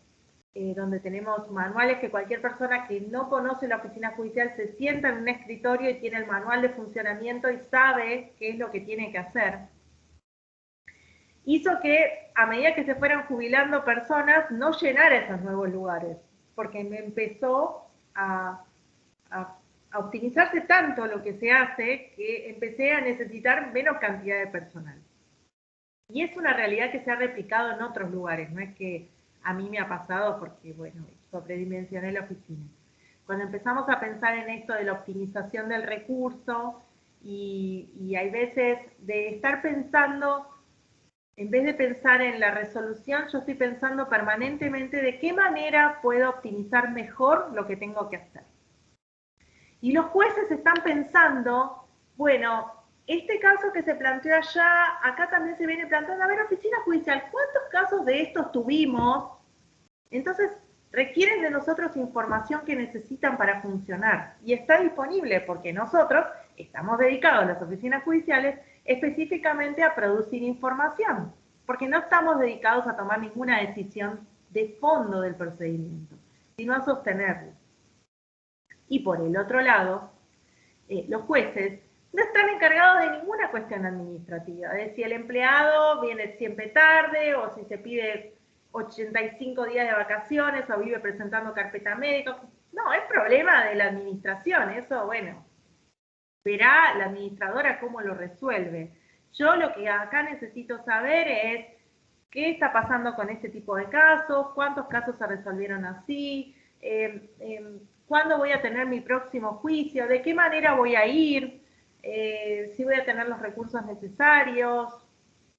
[SPEAKER 2] donde tenemos manuales que cualquier persona que no conoce la oficina judicial se sienta en un escritorio y tiene el manual de funcionamiento y sabe qué es lo que tiene que hacer. Hizo que a medida que se fueran jubilando personas no llenara esos nuevos lugares, porque me empezó a optimizarse tanto lo que se hace que empecé a necesitar menos cantidad de personal. Y es una realidad que se ha replicado en otros lugares, no es que a mí me ha pasado porque, bueno, sobredimensioné la oficina. Cuando empezamos a pensar en esto de la optimización del recurso, y hay veces de estar pensando, en vez de pensar en la resolución, yo estoy pensando permanentemente de qué manera puedo optimizar mejor lo que tengo que hacer. Y los jueces están pensando, bueno, este caso que se planteó allá, acá también se viene planteando, a ver, oficina judicial, ¿cuántos casos de estos tuvimos? Entonces, requieren de nosotros información que necesitan para funcionar. Y está disponible porque nosotros estamos dedicados a las oficinas judiciales específicamente a producir información, porque no estamos dedicados a tomar ninguna decisión de fondo del procedimiento, sino a sostenerlo. Y por el otro lado, los jueces no están encargados de ninguna cuestión administrativa, de si el empleado viene siempre tarde o si se pide 85 días de vacaciones o vive presentando carpeta médica. No, es problema de la administración, eso, bueno, verá la administradora cómo lo resuelve. Yo lo que acá necesito saber es qué está pasando con este tipo de casos, cuántos casos se resolvieron así, cuándo voy a tener mi próximo juicio, de qué manera voy a ir, si voy a tener los recursos necesarios,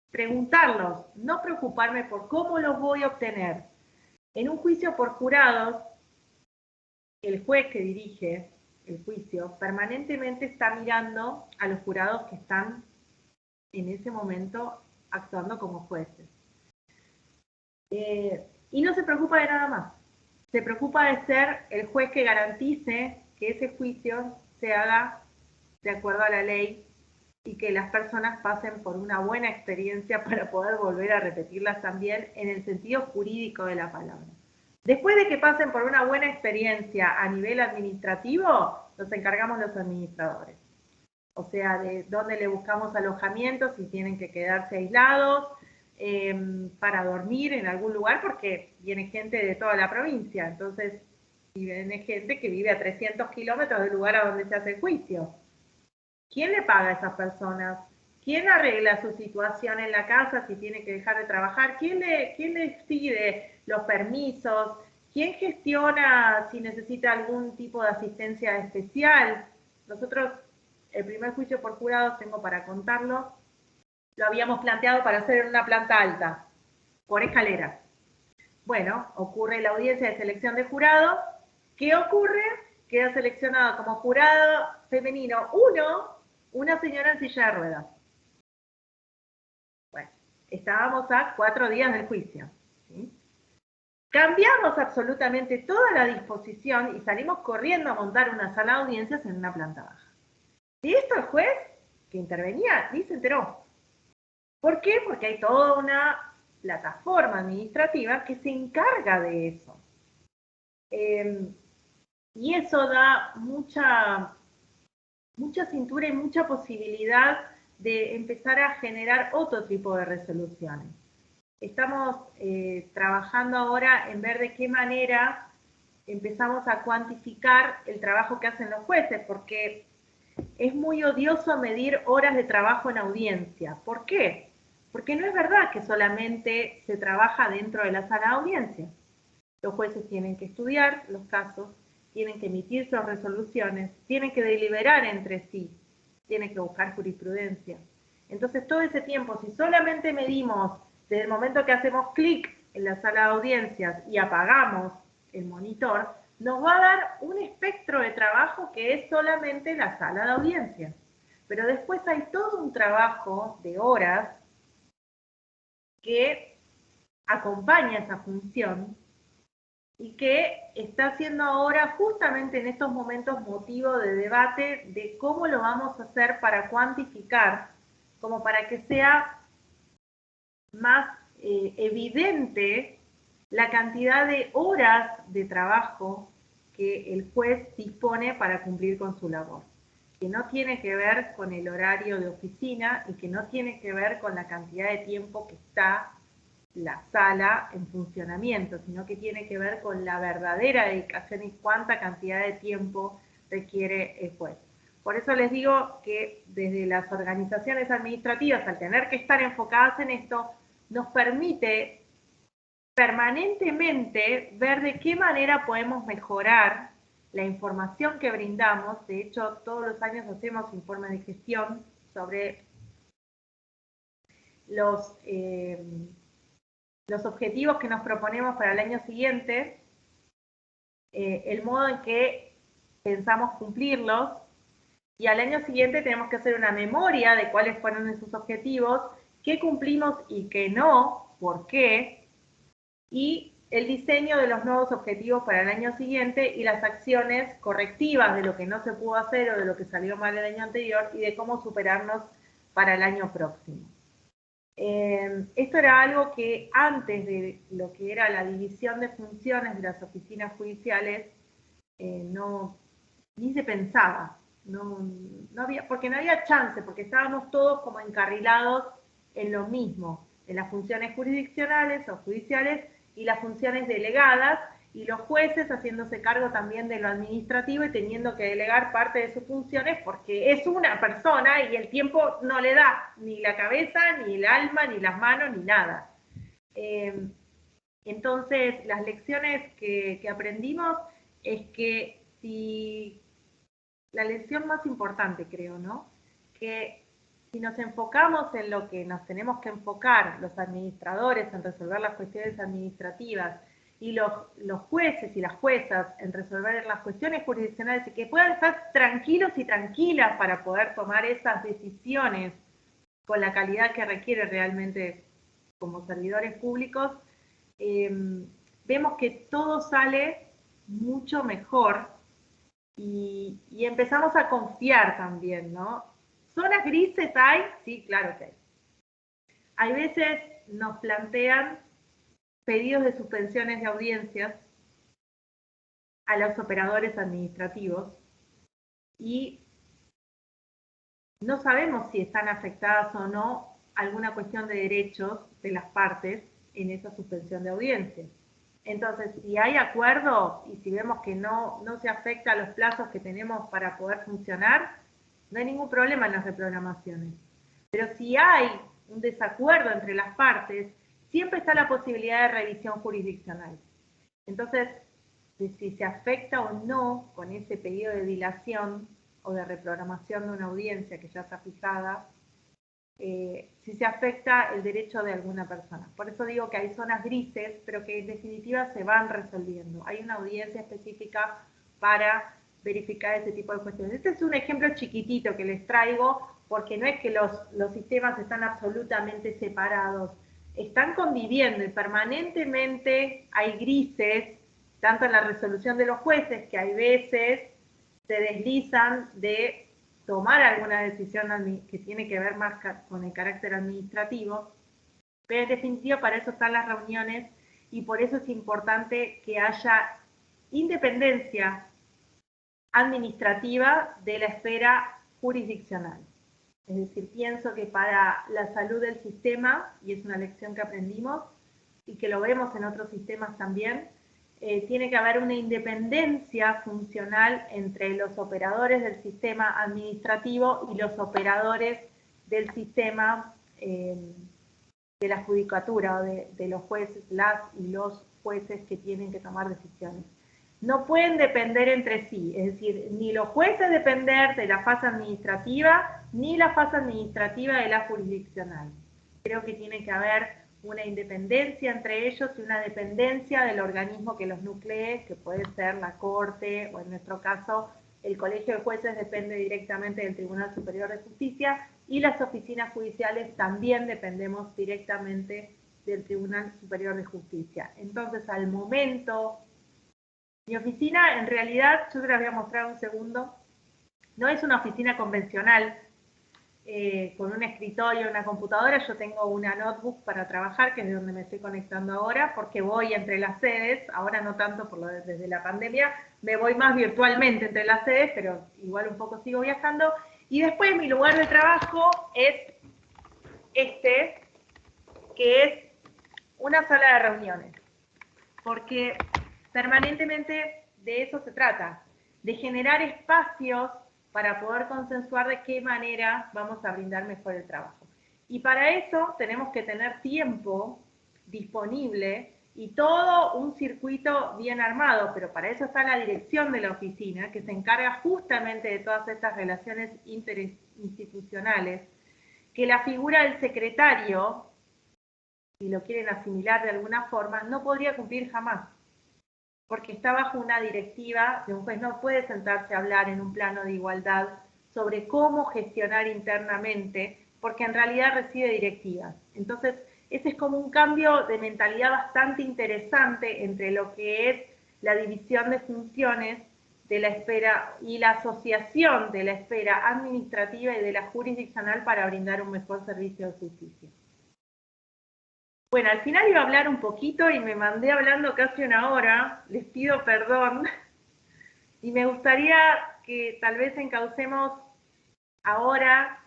[SPEAKER 2] preguntarlos, no preocuparme por cómo los voy a obtener. En un juicio por jurados, el juez que dirige el juicio permanentemente está mirando a los jurados que están en ese momento actuando como jueces. Y no se preocupa de nada más. Se preocupa de ser el juez que garantice que ese juicio se haga de acuerdo a la ley y que las personas pasen por una buena experiencia para poder volver a repetirlas también en el sentido jurídico de la palabra. Después de que pasen por una buena experiencia a nivel administrativo, nos encargamos los administradores. O sea, de dónde le buscamos alojamiento, si tienen que quedarse aislados, para dormir en algún lugar, porque viene gente de toda la provincia. Entonces, viene gente que vive a 300 kilómetros del lugar a donde se hace el juicio. ¿Quién le paga a esas personas? ¿Quién arregla su situación en la casa si tiene que dejar de trabajar? ¿Quién le pide los permisos? ¿Quién gestiona si necesita algún tipo de asistencia especial? Nosotros, el primer juicio por jurados, tengo para contarlo, lo habíamos planteado para hacer en una planta alta, por escalera. Bueno, ocurre la audiencia de selección de jurado. ¿Qué ocurre? Queda seleccionado como jurado femenino una señora en silla de ruedas. Bueno, estábamos a 4 días del juicio, ¿sí? Cambiamos absolutamente toda la disposición y salimos corriendo a montar una sala de audiencias en una planta baja. Y esto el juez que intervenía ni se enteró. ¿Por qué? Porque hay toda una plataforma administrativa que se encarga de eso. Y eso da mucha cintura y mucha posibilidad de empezar a generar otro tipo de resoluciones. Estamos trabajando ahora en ver de qué manera empezamos a cuantificar el trabajo que hacen los jueces, porque es muy odioso medir horas de trabajo en audiencia. ¿Por qué? Porque no es verdad que solamente se trabaja dentro de la sala de audiencia. Los jueces tienen que estudiar los casos, tienen que emitir sus resoluciones, tienen que deliberar entre sí, tienen que buscar jurisprudencia. Entonces, todo ese tiempo, si solamente medimos desde el momento que hacemos clic en la sala de audiencias y apagamos el monitor, nos va a dar un espectro de trabajo que es solamente la sala de audiencias. Pero después hay todo un trabajo de horas que acompaña esa función y que está siendo ahora justamente en estos momentos motivo de debate de cómo lo vamos a hacer para cuantificar, como para que sea más evidente la cantidad de horas de trabajo que el juez dispone para cumplir con su labor, que no tiene que ver con el horario de oficina y que no tiene que ver con la cantidad de tiempo que está la sala en funcionamiento, sino que tiene que ver con la verdadera dedicación y cuánta cantidad de tiempo requiere el juez. Por eso les digo que desde las organizaciones administrativas, al tener que estar enfocadas en esto, nos permite permanentemente ver de qué manera podemos mejorar la información que brindamos. De hecho, todos los años hacemos informes de gestión sobre los objetivos que nos proponemos para el año siguiente, el modo en que pensamos cumplirlos, y al año siguiente tenemos que hacer una memoria de cuáles fueron esos objetivos, qué cumplimos y qué no, por qué, y el diseño de los nuevos objetivos para el año siguiente y las acciones correctivas de lo que no se pudo hacer o de lo que salió mal el año anterior y de cómo superarnos para el año próximo. Esto era algo que antes de lo que era la división de funciones de las oficinas judiciales ni se pensaba, no había, porque no había chance, porque estábamos todos como encarrilados en lo mismo, en las funciones jurisdiccionales o judiciales y las funciones delegadas, y los jueces haciéndose cargo también de lo administrativo y teniendo que delegar parte de sus funciones porque es una persona y el tiempo no le da ni la cabeza, ni el alma, ni las manos, ni nada. Entonces, las lecciones que aprendimos es que si la lección más importante, creo, ¿no? Que si nos enfocamos en lo que nos tenemos que enfocar, los administradores, en resolver las cuestiones administrativas, y los jueces y las juezas en resolver las cuestiones jurisdiccionales, y que puedan estar tranquilos y tranquilas para poder tomar esas decisiones con la calidad que requiere realmente como servidores públicos, vemos que todo sale mucho mejor y empezamos a confiar también, ¿no? ¿Zonas grises hay? Sí, claro que hay. Hay veces nos plantean pedidos de suspensiones de audiencias a los operadores administrativos y no sabemos si están afectadas o no alguna cuestión de derechos de las partes en esa suspensión de audiencias. Entonces, si hay acuerdo y si vemos que no se afecta a los plazos que tenemos para poder funcionar, no hay ningún problema en las reprogramaciones. Pero si hay un desacuerdo entre las partes, siempre está la posibilidad de revisión jurisdiccional. Entonces, si se afecta o no con ese pedido de dilación o de reprogramación de una audiencia que ya está fijada, si se afecta el derecho de alguna persona. Por eso digo que hay zonas grises, pero que en definitiva se van resolviendo. Hay una audiencia específica para verificar ese tipo de cuestiones. Este es un ejemplo chiquitito que les traigo, porque no es que los sistemas están absolutamente separados, están conviviendo y permanentemente hay grises, tanto en la resolución de los jueces, que hay veces se deslizan de tomar alguna decisión que tiene que ver más con el carácter administrativo, pero en definitiva para eso están las reuniones y por eso es importante que haya independencia administrativa de la esfera jurisdiccional. Es decir, pienso que para la salud del sistema, y es una lección que aprendimos y que lo vemos en otros sistemas también, tiene que haber una independencia funcional entre los operadores del sistema administrativo y los operadores del sistema de la judicatura, o de los jueces, las y los jueces que tienen que tomar decisiones. No pueden depender entre sí, es decir, ni los jueces depender de la fase administrativa, ni la fase administrativa de la jurisdiccional. Creo que tiene que haber una independencia entre ellos y una dependencia del organismo que los nuclee, que puede ser la Corte, o en nuestro caso, el Colegio de Jueces depende directamente del Tribunal Superior de Justicia, y las oficinas judiciales también dependemos directamente del Tribunal Superior de Justicia. Entonces, al momento, mi oficina, en realidad, yo te la voy a mostrar un segundo, no es una oficina convencional, con un escritorio, una computadora. Yo tengo una notebook para trabajar, que es de donde me estoy conectando ahora, porque voy entre las sedes, ahora no tanto desde la pandemia, me voy más virtualmente entre las sedes, pero igual un poco sigo viajando. Y después mi lugar de trabajo es este, que es una sala de reuniones, porque permanentemente de eso se trata, de generar espacios para poder consensuar de qué manera vamos a brindar mejor el trabajo. Y para eso tenemos que tener tiempo disponible y todo un circuito bien armado, pero para eso está la dirección de la oficina, que se encarga justamente de todas estas relaciones interinstitucionales, que la figura del secretario, si lo quieren asimilar de alguna forma, no podría cumplir jamás, porque está bajo una directiva de un juez, no puede sentarse a hablar en un plano de igualdad sobre cómo gestionar internamente, porque en realidad recibe directivas. Entonces, ese es como un cambio de mentalidad bastante interesante entre lo que es la división de funciones de la esfera y la asociación de la esfera administrativa y de la jurisdiccional para brindar un mejor servicio de justicia. Bueno, al final iba a hablar un poquito y me mandé hablando casi una hora, les pido perdón, y me gustaría que tal vez encaucemos ahora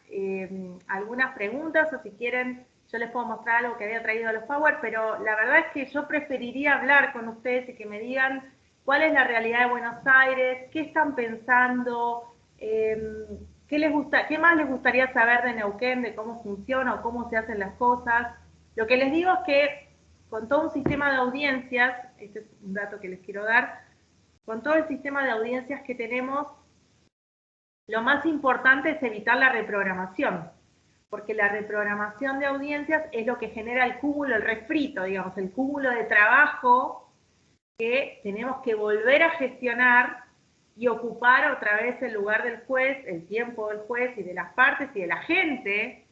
[SPEAKER 2] algunas preguntas, o si quieren yo les puedo mostrar algo que había traído a los Power, pero la verdad es que yo preferiría hablar con ustedes y que me digan cuál es la realidad de Buenos Aires, qué están pensando, qué más les gustaría saber de Neuquén, de cómo funciona o cómo se hacen las cosas. Lo que les digo es que con todo un sistema de audiencias, este es un dato que les quiero dar, con todo el sistema de audiencias que tenemos, lo más importante es evitar la reprogramación, porque la reprogramación de audiencias es lo que genera el cúmulo, el refrito, digamos, el cúmulo de trabajo que tenemos que volver a gestionar y ocupar otra vez el lugar del juez, el tiempo del juez y de las partes y de la gente,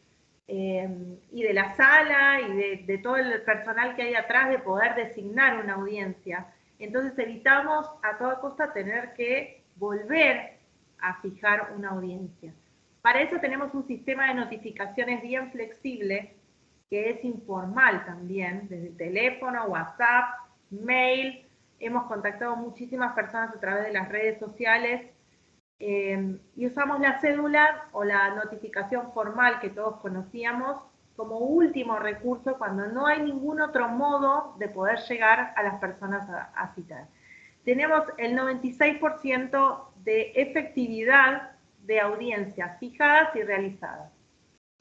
[SPEAKER 2] y de la sala y de todo el personal que hay atrás de poder designar una audiencia. Entonces evitamos a toda costa tener que volver a fijar una audiencia. Para eso tenemos un sistema de notificaciones bien flexible, que es informal también, desde teléfono, WhatsApp, mail. Hemos contactado muchísimas personas a través de las redes sociales, y usamos la cédula o la notificación formal que todos conocíamos como último recurso cuando no hay ningún otro modo de poder llegar a las personas a citar. Tenemos el 96% de efectividad de audiencias fijadas y realizadas.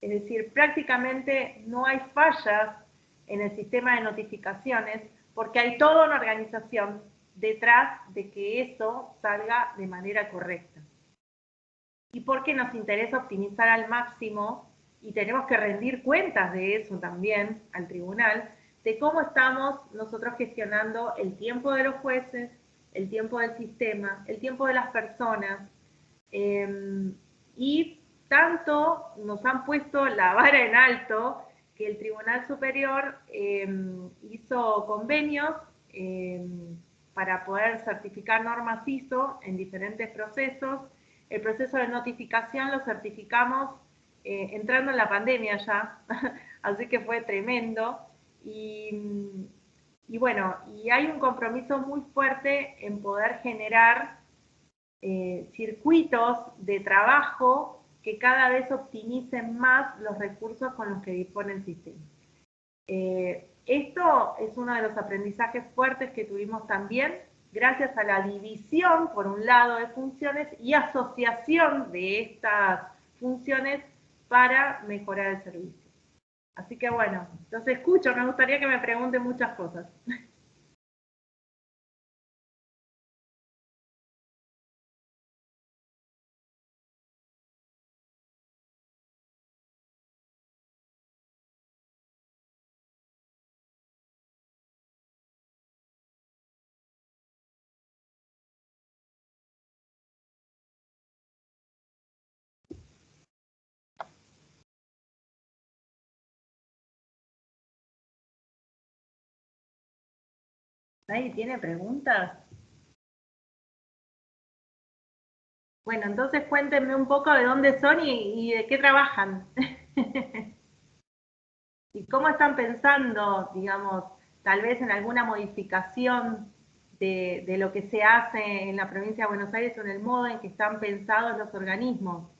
[SPEAKER 2] Es decir, prácticamente no hay fallas en el sistema de notificaciones porque hay toda una organización detrás de que eso salga de manera correcta. Y porque nos interesa optimizar al máximo y tenemos que rendir cuentas de eso también al tribunal, de cómo estamos nosotros gestionando el tiempo de los jueces, el tiempo del sistema, el tiempo de las personas, y tanto nos han puesto la vara en alto que el Tribunal Superior hizo convenios para poder certificar normas ISO en diferentes procesos. El proceso de notificación lo certificamos entrando en la pandemia ya, así que fue tremendo. Y bueno, y hay un compromiso muy fuerte en poder generar circuitos de trabajo que cada vez optimicen más los recursos con los que dispone el sistema. Esto es uno de los aprendizajes fuertes que tuvimos también, gracias a la división, por un lado, de funciones y asociación de estas funciones para mejorar el servicio. Así que bueno, los escucho, me gustaría que me pregunten muchas cosas. ¿Nadie tiene preguntas? Bueno, entonces cuéntenme un poco de dónde son y de qué trabajan. ¿Y cómo están pensando, digamos, tal vez en alguna modificación de lo que se hace en la provincia de Buenos Aires o en el modo en que están pensados los organismos?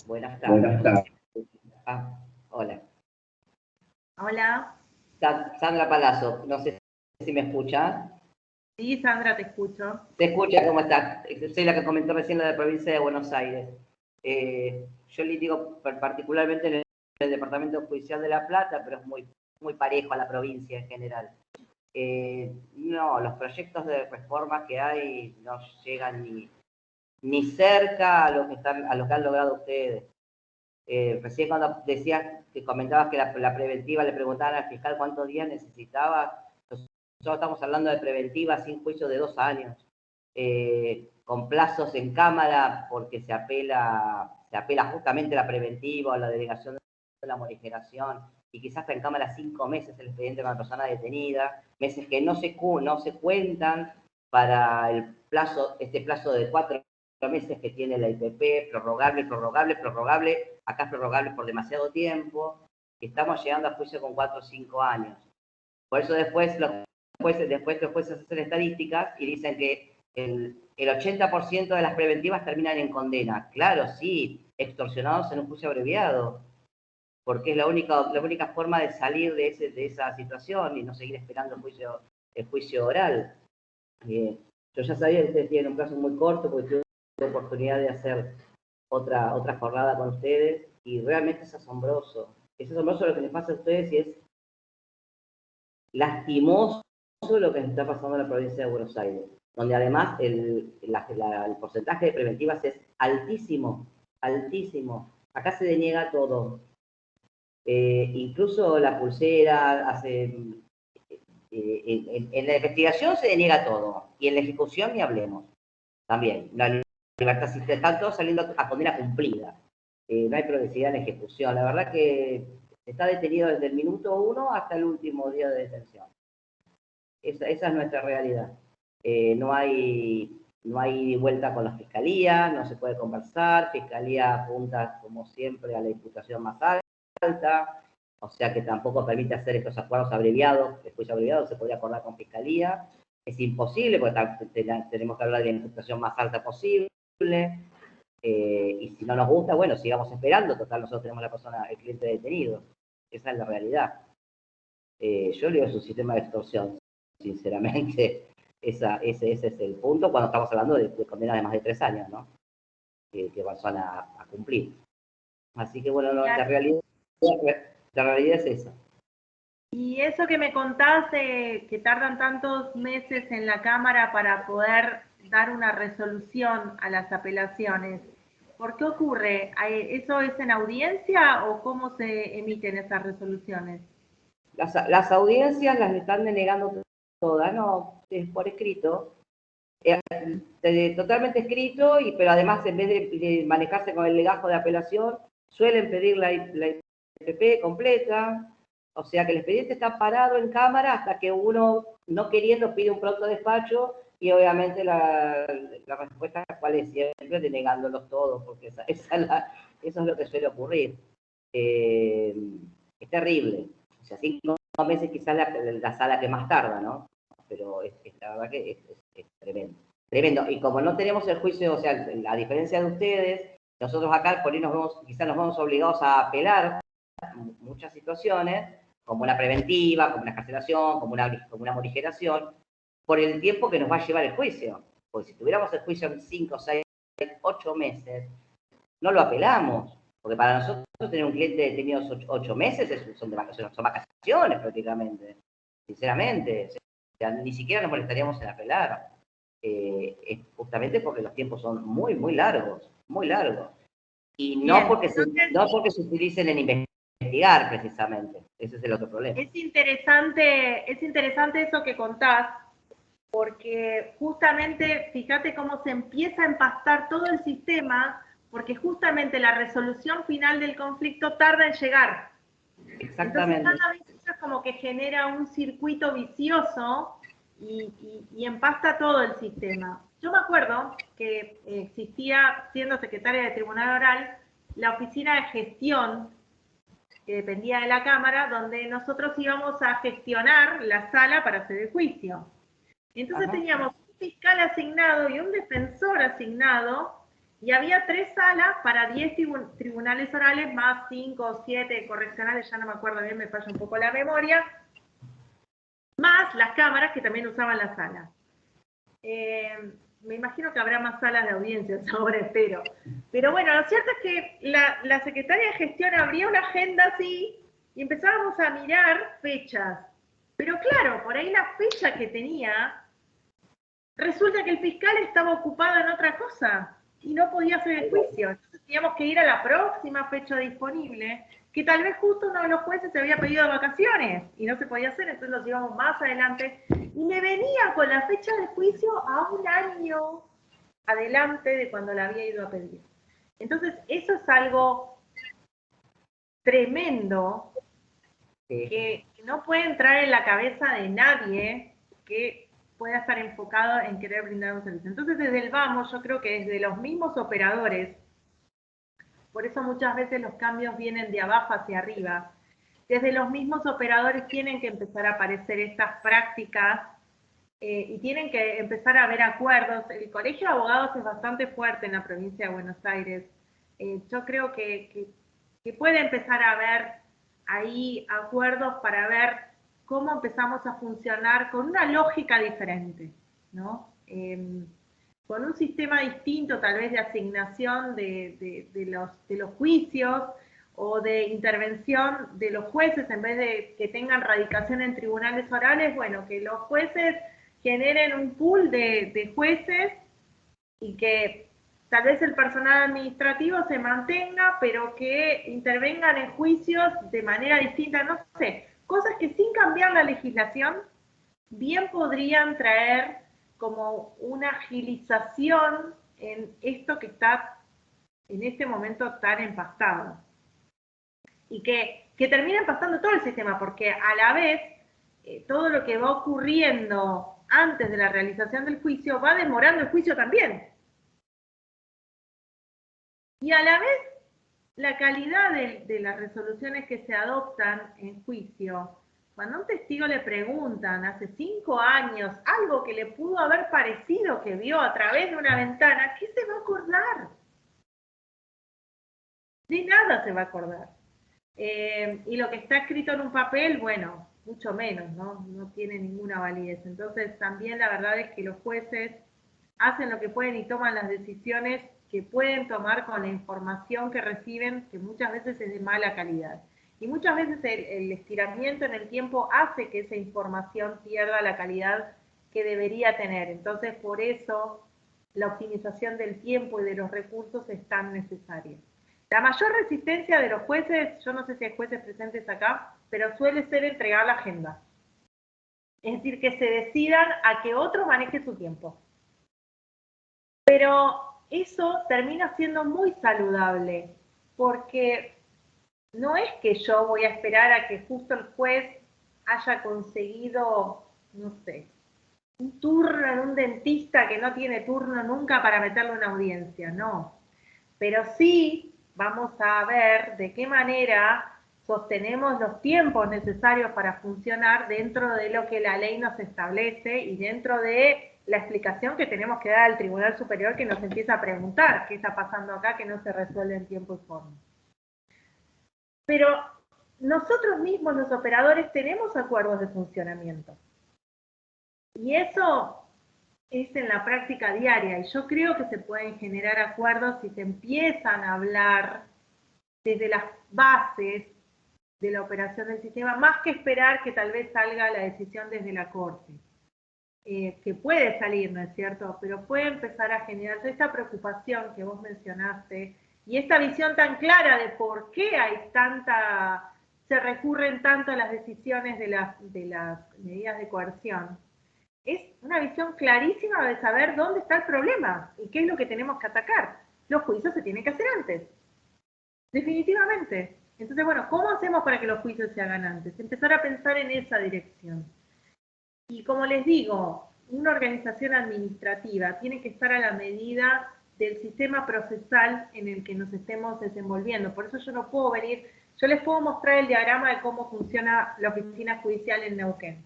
[SPEAKER 3] Buenas tardes. Hola.
[SPEAKER 2] Hola.
[SPEAKER 3] Sandra Palazzo, no sé si me escucha.
[SPEAKER 2] Sí, Sandra, te escucho.
[SPEAKER 3] ¿Te escucha? ¿Cómo estás? Soy la que comentó recién la de la provincia de Buenos Aires. Yo litigo particularmente en el Departamento Judicial de La Plata, pero es muy parejo a la provincia en general. No, los proyectos de reforma que hay no llegan ni cerca a lo que han logrado ustedes. Recién cuando decías que comentabas que la preventiva, le preguntaban al fiscal cuántos días necesitaba. Nosotros estamos hablando de preventiva sin juicio de 2 años, con plazos en cámara porque se apela justamente a la preventiva o a la delegación de la morigeración, y quizás en cámara 5 meses el expediente con la persona detenida, meses que no se cuentan para este plazo de 4 meses que tiene la IPP, prorrogable, prorrogable, prorrogable, acá es prorrogable por demasiado tiempo, estamos llegando a juicio con 4 o 5 años. Por eso después los jueces hacen estadísticas y dicen que el 80% de las preventivas terminan en condena. Claro, sí, extorsionados en un juicio abreviado, porque es la única forma de salir de esa situación y no seguir esperando el juicio oral. Yo ya sabía que ustedes tienen un plazo muy corto, porque tuve la oportunidad de hacer otra jornada con ustedes, y realmente es asombroso. Es asombroso lo que les pasa a ustedes y es lastimoso lo que está pasando en la provincia de Buenos Aires, donde además el porcentaje de preventivas es altísimo, altísimo. Acá se deniega todo. Incluso la pulsera, en la investigación se deniega todo, y en la ejecución ni hablemos. También, la libertad, si están todos saliendo a condena cumplida. No hay progresividad en la ejecución. La verdad que está detenido desde el minuto 1 hasta el último día de detención. Esa es nuestra realidad. No hay vuelta con la fiscalía, no se puede conversar, fiscalía apunta como siempre a la imputación más alta, o sea que tampoco permite hacer estos acuerdos abreviados. El juicio abreviado se podría acordar con fiscalía, es imposible porque tenemos que hablar de la imputación más alta posible, y si no nos gusta, bueno, sigamos esperando, total nosotros tenemos el cliente detenido. Esa es la realidad. Yo le digo, es un sistema de extorsión, sinceramente. Ese es el punto cuando estamos hablando de condenas de más de 3 años, ¿no? Que van a cumplir. Así que bueno, no, la realidad es esa.
[SPEAKER 2] Y eso que me contás, que tardan tantos meses en la Cámara para poder dar una resolución a las apelaciones, ¿por qué ocurre? ¿Eso es en audiencia o cómo se emiten esas resoluciones?
[SPEAKER 3] Las audiencias las están denegando todas, no, es por escrito, totalmente escrito, pero además en vez de manejarse con el legajo de apelación, suelen pedir la IPP completa, o sea que el expediente está parado en cámara hasta que uno, no queriendo, pide un pronto despacho, y obviamente la respuesta cuál es, siempre denegándolos todos, porque eso es lo que suele ocurrir. Es terrible. O sea, 5 meses quizás la sala que más tarda, ¿no? Pero la verdad que es tremendo. Tremendo. Y como no tenemos el juicio, o sea, a diferencia de ustedes, nosotros acá por ahí quizás nos vemos obligados a apelar muchas situaciones, como una preventiva, como una excarcelación, como una morigeración, por el tiempo que nos va a llevar el juicio. Porque si tuviéramos el juicio en 5, 6, 8 meses, no lo apelamos. Porque para nosotros tener un cliente detenido 8 meses son vacaciones prácticamente, sinceramente. O sea, ni siquiera nos molestaríamos en apelar. Es justamente porque los tiempos son muy, muy largos, muy largos. Y no porque se utilicen en investigar precisamente. Ese es el otro problema.
[SPEAKER 2] Es interesante eso que contás, porque justamente fíjate cómo se empieza a empastar todo el sistema, porque justamente la resolución final del conflicto tarda en llegar.
[SPEAKER 3] Exactamente.
[SPEAKER 2] Entonces cada vez eso es como que genera un circuito vicioso y empasta todo el sistema. Yo me acuerdo que existía, siendo secretaria de Tribunal Oral, la oficina de gestión que dependía de la Cámara, donde nosotros íbamos a gestionar la sala para hacer el juicio. Entonces teníamos un fiscal asignado y un defensor asignado, y había 3 salas para 10 tribunales orales, más 5 o 7 correccionales, ya no me acuerdo bien, me falla un poco la memoria, más las cámaras que también usaban la sala. Me imagino que habrá más salas de audiencias ahora, espero. Pero bueno, lo cierto es que la secretaria de gestión abría una agenda así y empezábamos a mirar fechas. Pero claro, por ahí la fecha que tenía, resulta que el fiscal estaba ocupado en otra cosa y no podía hacer el juicio. Entonces teníamos que ir a la próxima fecha disponible, que tal vez justo uno de los jueces se había pedido vacaciones y no se podía hacer, entonces nos íbamos más adelante. Y me venía con la fecha del juicio a 1 año adelante de cuando la había ido a pedir. Entonces, eso es algo tremendo, que no puede entrar en la cabeza de nadie, que pueda estar enfocado en querer brindar un servicio. Entonces, desde el vamos, yo creo que desde los mismos operadores, por eso muchas veces los cambios vienen de abajo hacia arriba, desde los mismos operadores tienen que empezar a aparecer estas prácticas y tienen que empezar a haber acuerdos. El Colegio de Abogados es bastante fuerte en la provincia de Buenos Aires. Yo creo que puede empezar a haber ahí acuerdos para ver cómo empezamos a funcionar con una lógica diferente, ¿no? Con un sistema distinto tal vez de asignación de los juicios o de intervención de los jueces, en vez de que tengan radicación en tribunales orales, bueno, que los jueces generen un pool de jueces y que tal vez el personal administrativo se mantenga, pero que intervengan en juicios de manera distinta, no sé, cosas que sin cambiar la legislación bien podrían traer como una agilización en esto que está en este momento tan empastado. Y que termina empastando todo el sistema, porque a la vez todo lo que va ocurriendo antes de la realización del juicio va demorando el juicio también. Y a la vez, la calidad de las resoluciones que se adoptan en juicio, cuando a un testigo le preguntan hace 5 años algo que le pudo haber parecido que vio a través de una ventana, ¿qué se va a acordar? De nada se va a acordar. Y lo que está escrito en un papel, bueno, mucho menos, ¿no? No tiene ninguna validez. Entonces, también la verdad es que los jueces hacen lo que pueden y toman las decisiones que pueden tomar con la información que reciben, que muchas veces es de mala calidad. Y muchas veces el estiramiento en el tiempo hace que esa información pierda la calidad que debería tener. Entonces, por eso, la optimización del tiempo y de los recursos es tan necesaria. La mayor resistencia de los jueces, yo no sé si hay jueces presentes acá, pero suele ser entregar la agenda. Es decir, que se decidan a que otro maneje su tiempo. Pero eso termina siendo muy saludable, porque no es que yo voy a esperar a que justo el juez haya conseguido, no sé, un turno en un dentista que no tiene turno nunca para meterlo en audiencia, no. Pero sí vamos a ver de qué manera sostenemos los tiempos necesarios para funcionar dentro de lo que la ley nos establece y dentro de la explicación que tenemos que dar al Tribunal Superior, que nos empieza a preguntar qué está pasando acá que no se resuelve en tiempo y forma. Pero nosotros mismos, los operadores, tenemos acuerdos de funcionamiento. Y eso es en la práctica diaria. Y yo creo que se pueden generar acuerdos si se empiezan a hablar desde las bases de la operación del sistema, más que esperar que tal vez salga la decisión desde la Corte. Que puede salir, ¿no es cierto? Pero puede empezar a generarse esta preocupación que vos mencionaste y esta visión tan clara de por qué hay se recurren tanto a las decisiones de las medidas de coerción. Es una visión clarísima de saber dónde está el problema y qué es lo que tenemos que atacar. Los juicios se tienen que hacer antes. Definitivamente. Entonces, bueno, ¿cómo hacemos para que los juicios se hagan antes? Empezar a pensar en esa dirección. Y como les digo, una organización administrativa tiene que estar a la medida del sistema procesal en el que nos estemos desenvolviendo. Por eso yo no puedo venir, yo les puedo mostrar el diagrama de cómo funciona la oficina judicial en Neuquén.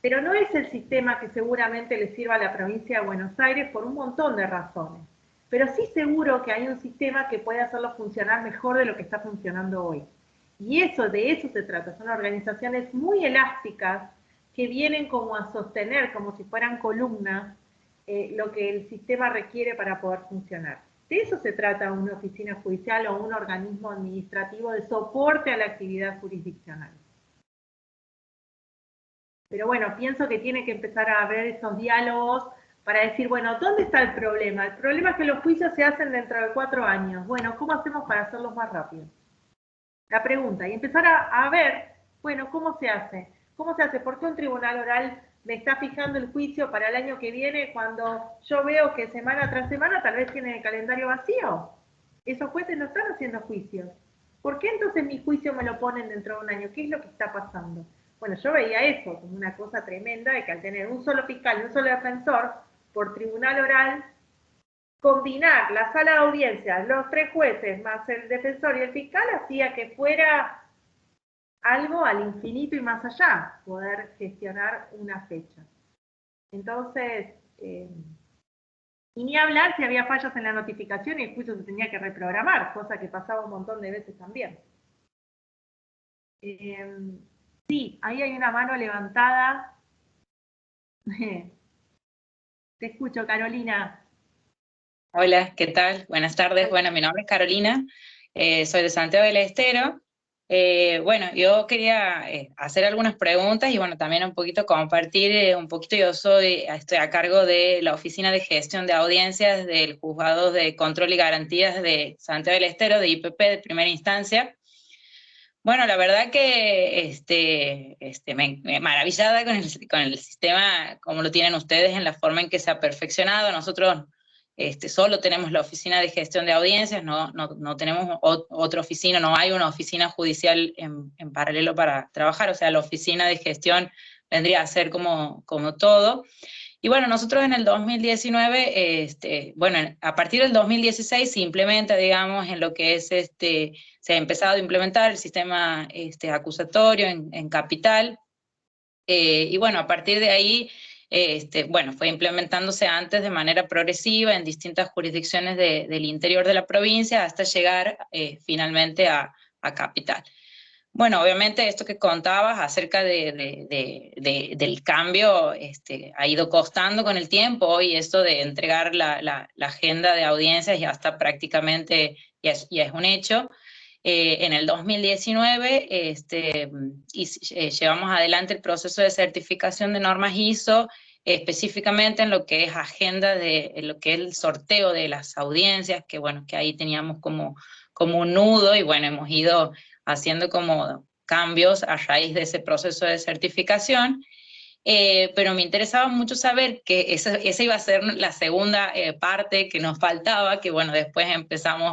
[SPEAKER 2] Pero no es el sistema que seguramente le sirva a la provincia de Buenos Aires por un montón de razones. Pero sí seguro que hay un sistema que puede hacerlo funcionar mejor de lo que está funcionando hoy. Y de eso se trata. Son organizaciones muy elásticas que vienen como a sostener, como si fueran columnas, lo que el sistema requiere para poder funcionar. De eso se trata una oficina judicial o un organismo administrativo de soporte a la actividad jurisdiccional. Pero bueno, pienso que tiene que empezar a haber esos diálogos para decir, bueno, ¿dónde está el problema? El problema es que los juicios se hacen dentro de 4 años. Bueno, ¿cómo hacemos para hacerlos más rápido? La pregunta, y empezar a ver, bueno, ¿cómo se hace? ¿Cómo se hace? ¿Por qué un tribunal oral me está fijando el juicio para el año que viene cuando yo veo que semana tras semana tal vez tienen el calendario vacío? Esos jueces no están haciendo juicios. ¿Por qué entonces mi juicio me lo ponen dentro de un año? ¿Qué es lo que está pasando? Bueno, yo veía eso como una cosa tremenda, de que al tener un solo fiscal y un solo defensor, por tribunal oral, combinar la sala de audiencias, los 3 jueces, más el defensor y el fiscal, hacía que fuera algo al infinito y más allá, poder gestionar una fecha. Entonces, y ni hablar si había fallos en la notificación y el juicio se tenía que reprogramar, cosa que pasaba un montón de veces también. Sí, ahí hay una mano levantada. Te escucho, Carolina.
[SPEAKER 4] Hola, ¿qué tal? Buenas tardes. Bueno, mi nombre es Carolina, soy de Santiago del Estero. Bueno, yo quería hacer algunas preguntas y bueno, también un poquito compartir un poquito. Estoy a cargo de la Oficina de Gestión de Audiencias del Juzgado de Control y Garantías de Santiago del Estero, de IPP de primera instancia. Bueno, la verdad que me maravillada con el sistema, como lo tienen ustedes, en la forma en que se ha perfeccionado. Nosotros solo tenemos la oficina de gestión de audiencias, no tenemos otra oficina, no hay una oficina judicial en paralelo para trabajar, o sea, la oficina de gestión vendría a ser como todo. Y bueno, nosotros en el 2019, bueno, a partir del 2016 se implementa, digamos, en lo que es se ha empezado a implementar el sistema acusatorio en Capital, y bueno, a partir de ahí, bueno, fue implementándose antes de manera progresiva en distintas jurisdicciones del interior de la provincia hasta llegar finalmente a Capital. Bueno, obviamente esto que contabas acerca del cambio ha ido costando con el tiempo, y esto de entregar la agenda de audiencias ya está prácticamente, ya es un hecho. En el 2019 llevamos adelante el proceso de certificación de normas ISO, específicamente en lo que es en lo que es el sorteo de las audiencias, que bueno, que ahí teníamos como un nudo, y bueno, hemos ido haciendo como cambios a raíz de ese proceso de certificación, pero me interesaba mucho saber que esa iba a ser la segunda parte que nos faltaba, que bueno, después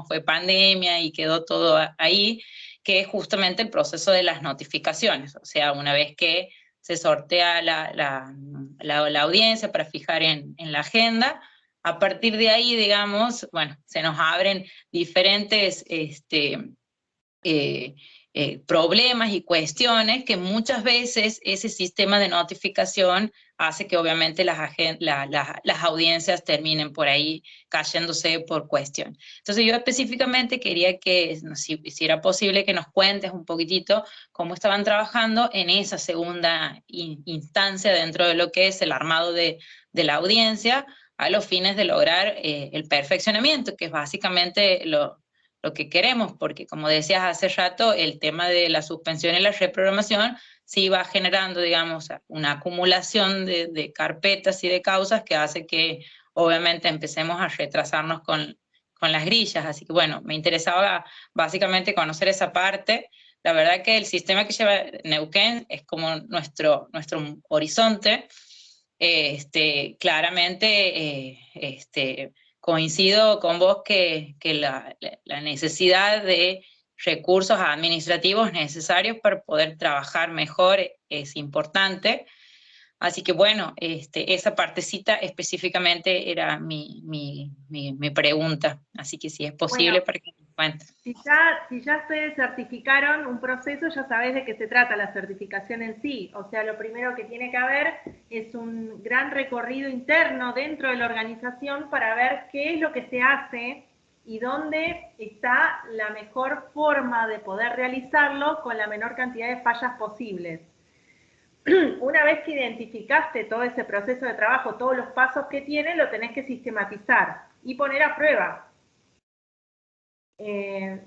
[SPEAKER 4] fue pandemia y quedó todo ahí, que es justamente el proceso de las notificaciones. O sea, una vez que se sortea la audiencia para fijar en la agenda, a partir de ahí, digamos, bueno, se nos abren diferentes problemas y cuestiones que muchas veces ese sistema de notificación hace que obviamente las audiencias terminen por ahí cayéndose por cuestión. Entonces yo específicamente quería que, si era posible, que nos cuentes un poquitito cómo estaban trabajando en esa segunda instancia dentro de lo que es el armado de la audiencia, a los fines de lograr el perfeccionamiento, que es básicamente lo que queremos, porque como decías hace rato, el tema de la suspensión y la reprogramación sí va generando, digamos, una acumulación de carpetas y de causas que hace que obviamente empecemos a retrasarnos con las grillas. Así que bueno, me interesaba básicamente conocer esa parte. La verdad que el sistema que lleva Neuquén es como nuestro horizonte. Claramente, coincido con vos que la necesidad de recursos administrativos necesarios para poder trabajar mejor es importante. Así que bueno, esa partecita específicamente era mi pregunta. Así que si es posible,
[SPEAKER 2] Bueno,
[SPEAKER 4] para que me cuentes.
[SPEAKER 2] si ya ustedes certificaron un proceso, ya sabés de qué se trata la certificación en sí. O sea, lo primero que tiene que haber es un gran recorrido interno dentro de la organización para ver qué es lo que se hace y dónde está la mejor forma de poder realizarlo con la menor cantidad de fallas posibles. Una vez que identificaste todo ese proceso de trabajo, todos los pasos que tiene, lo tenés que sistematizar y poner a prueba.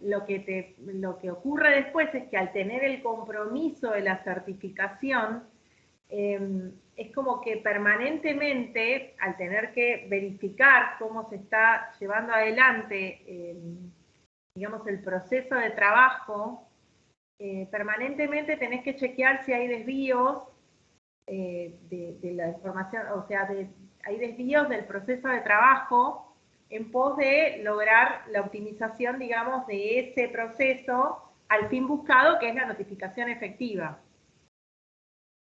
[SPEAKER 2] Lo que ocurre después es que al tener el compromiso de la certificación, es como que permanentemente, al tener que verificar cómo se está llevando adelante, digamos, el proceso de trabajo, permanentemente tenés que chequear si hay desvíos de la información, o sea, hay desvíos del proceso de trabajo en pos de lograr la optimización, digamos, de ese proceso al fin buscado, que es la notificación efectiva.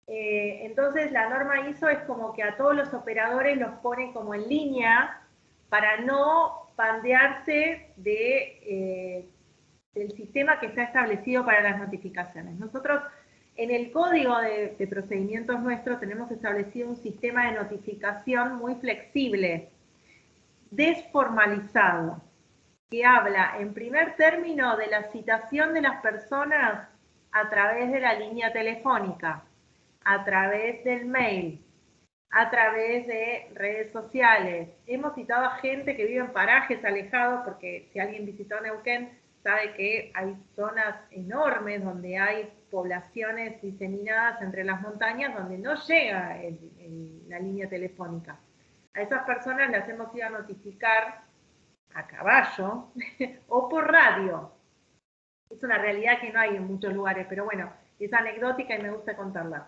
[SPEAKER 2] Entonces la norma ISO es como que a todos los operadores los pone como en línea para no bandearse del sistema que está establecido para las notificaciones. Nosotros en el código de procedimientos nuestros tenemos establecido un sistema de notificación muy flexible, desformalizado, que habla en primer término de la citación de las personas a través de la línea telefónica, a través del mail, a través de redes sociales. Hemos citado a gente que vive en parajes alejados, porque si alguien visitó Neuquén sabe que hay zonas enormes donde hay poblaciones diseminadas entre las montañas donde no llega la línea telefónica. A esas personas las hemos ido a notificar a caballo o por radio. Es una realidad que no hay en muchos lugares, pero bueno, es anecdótica y me gusta contarla.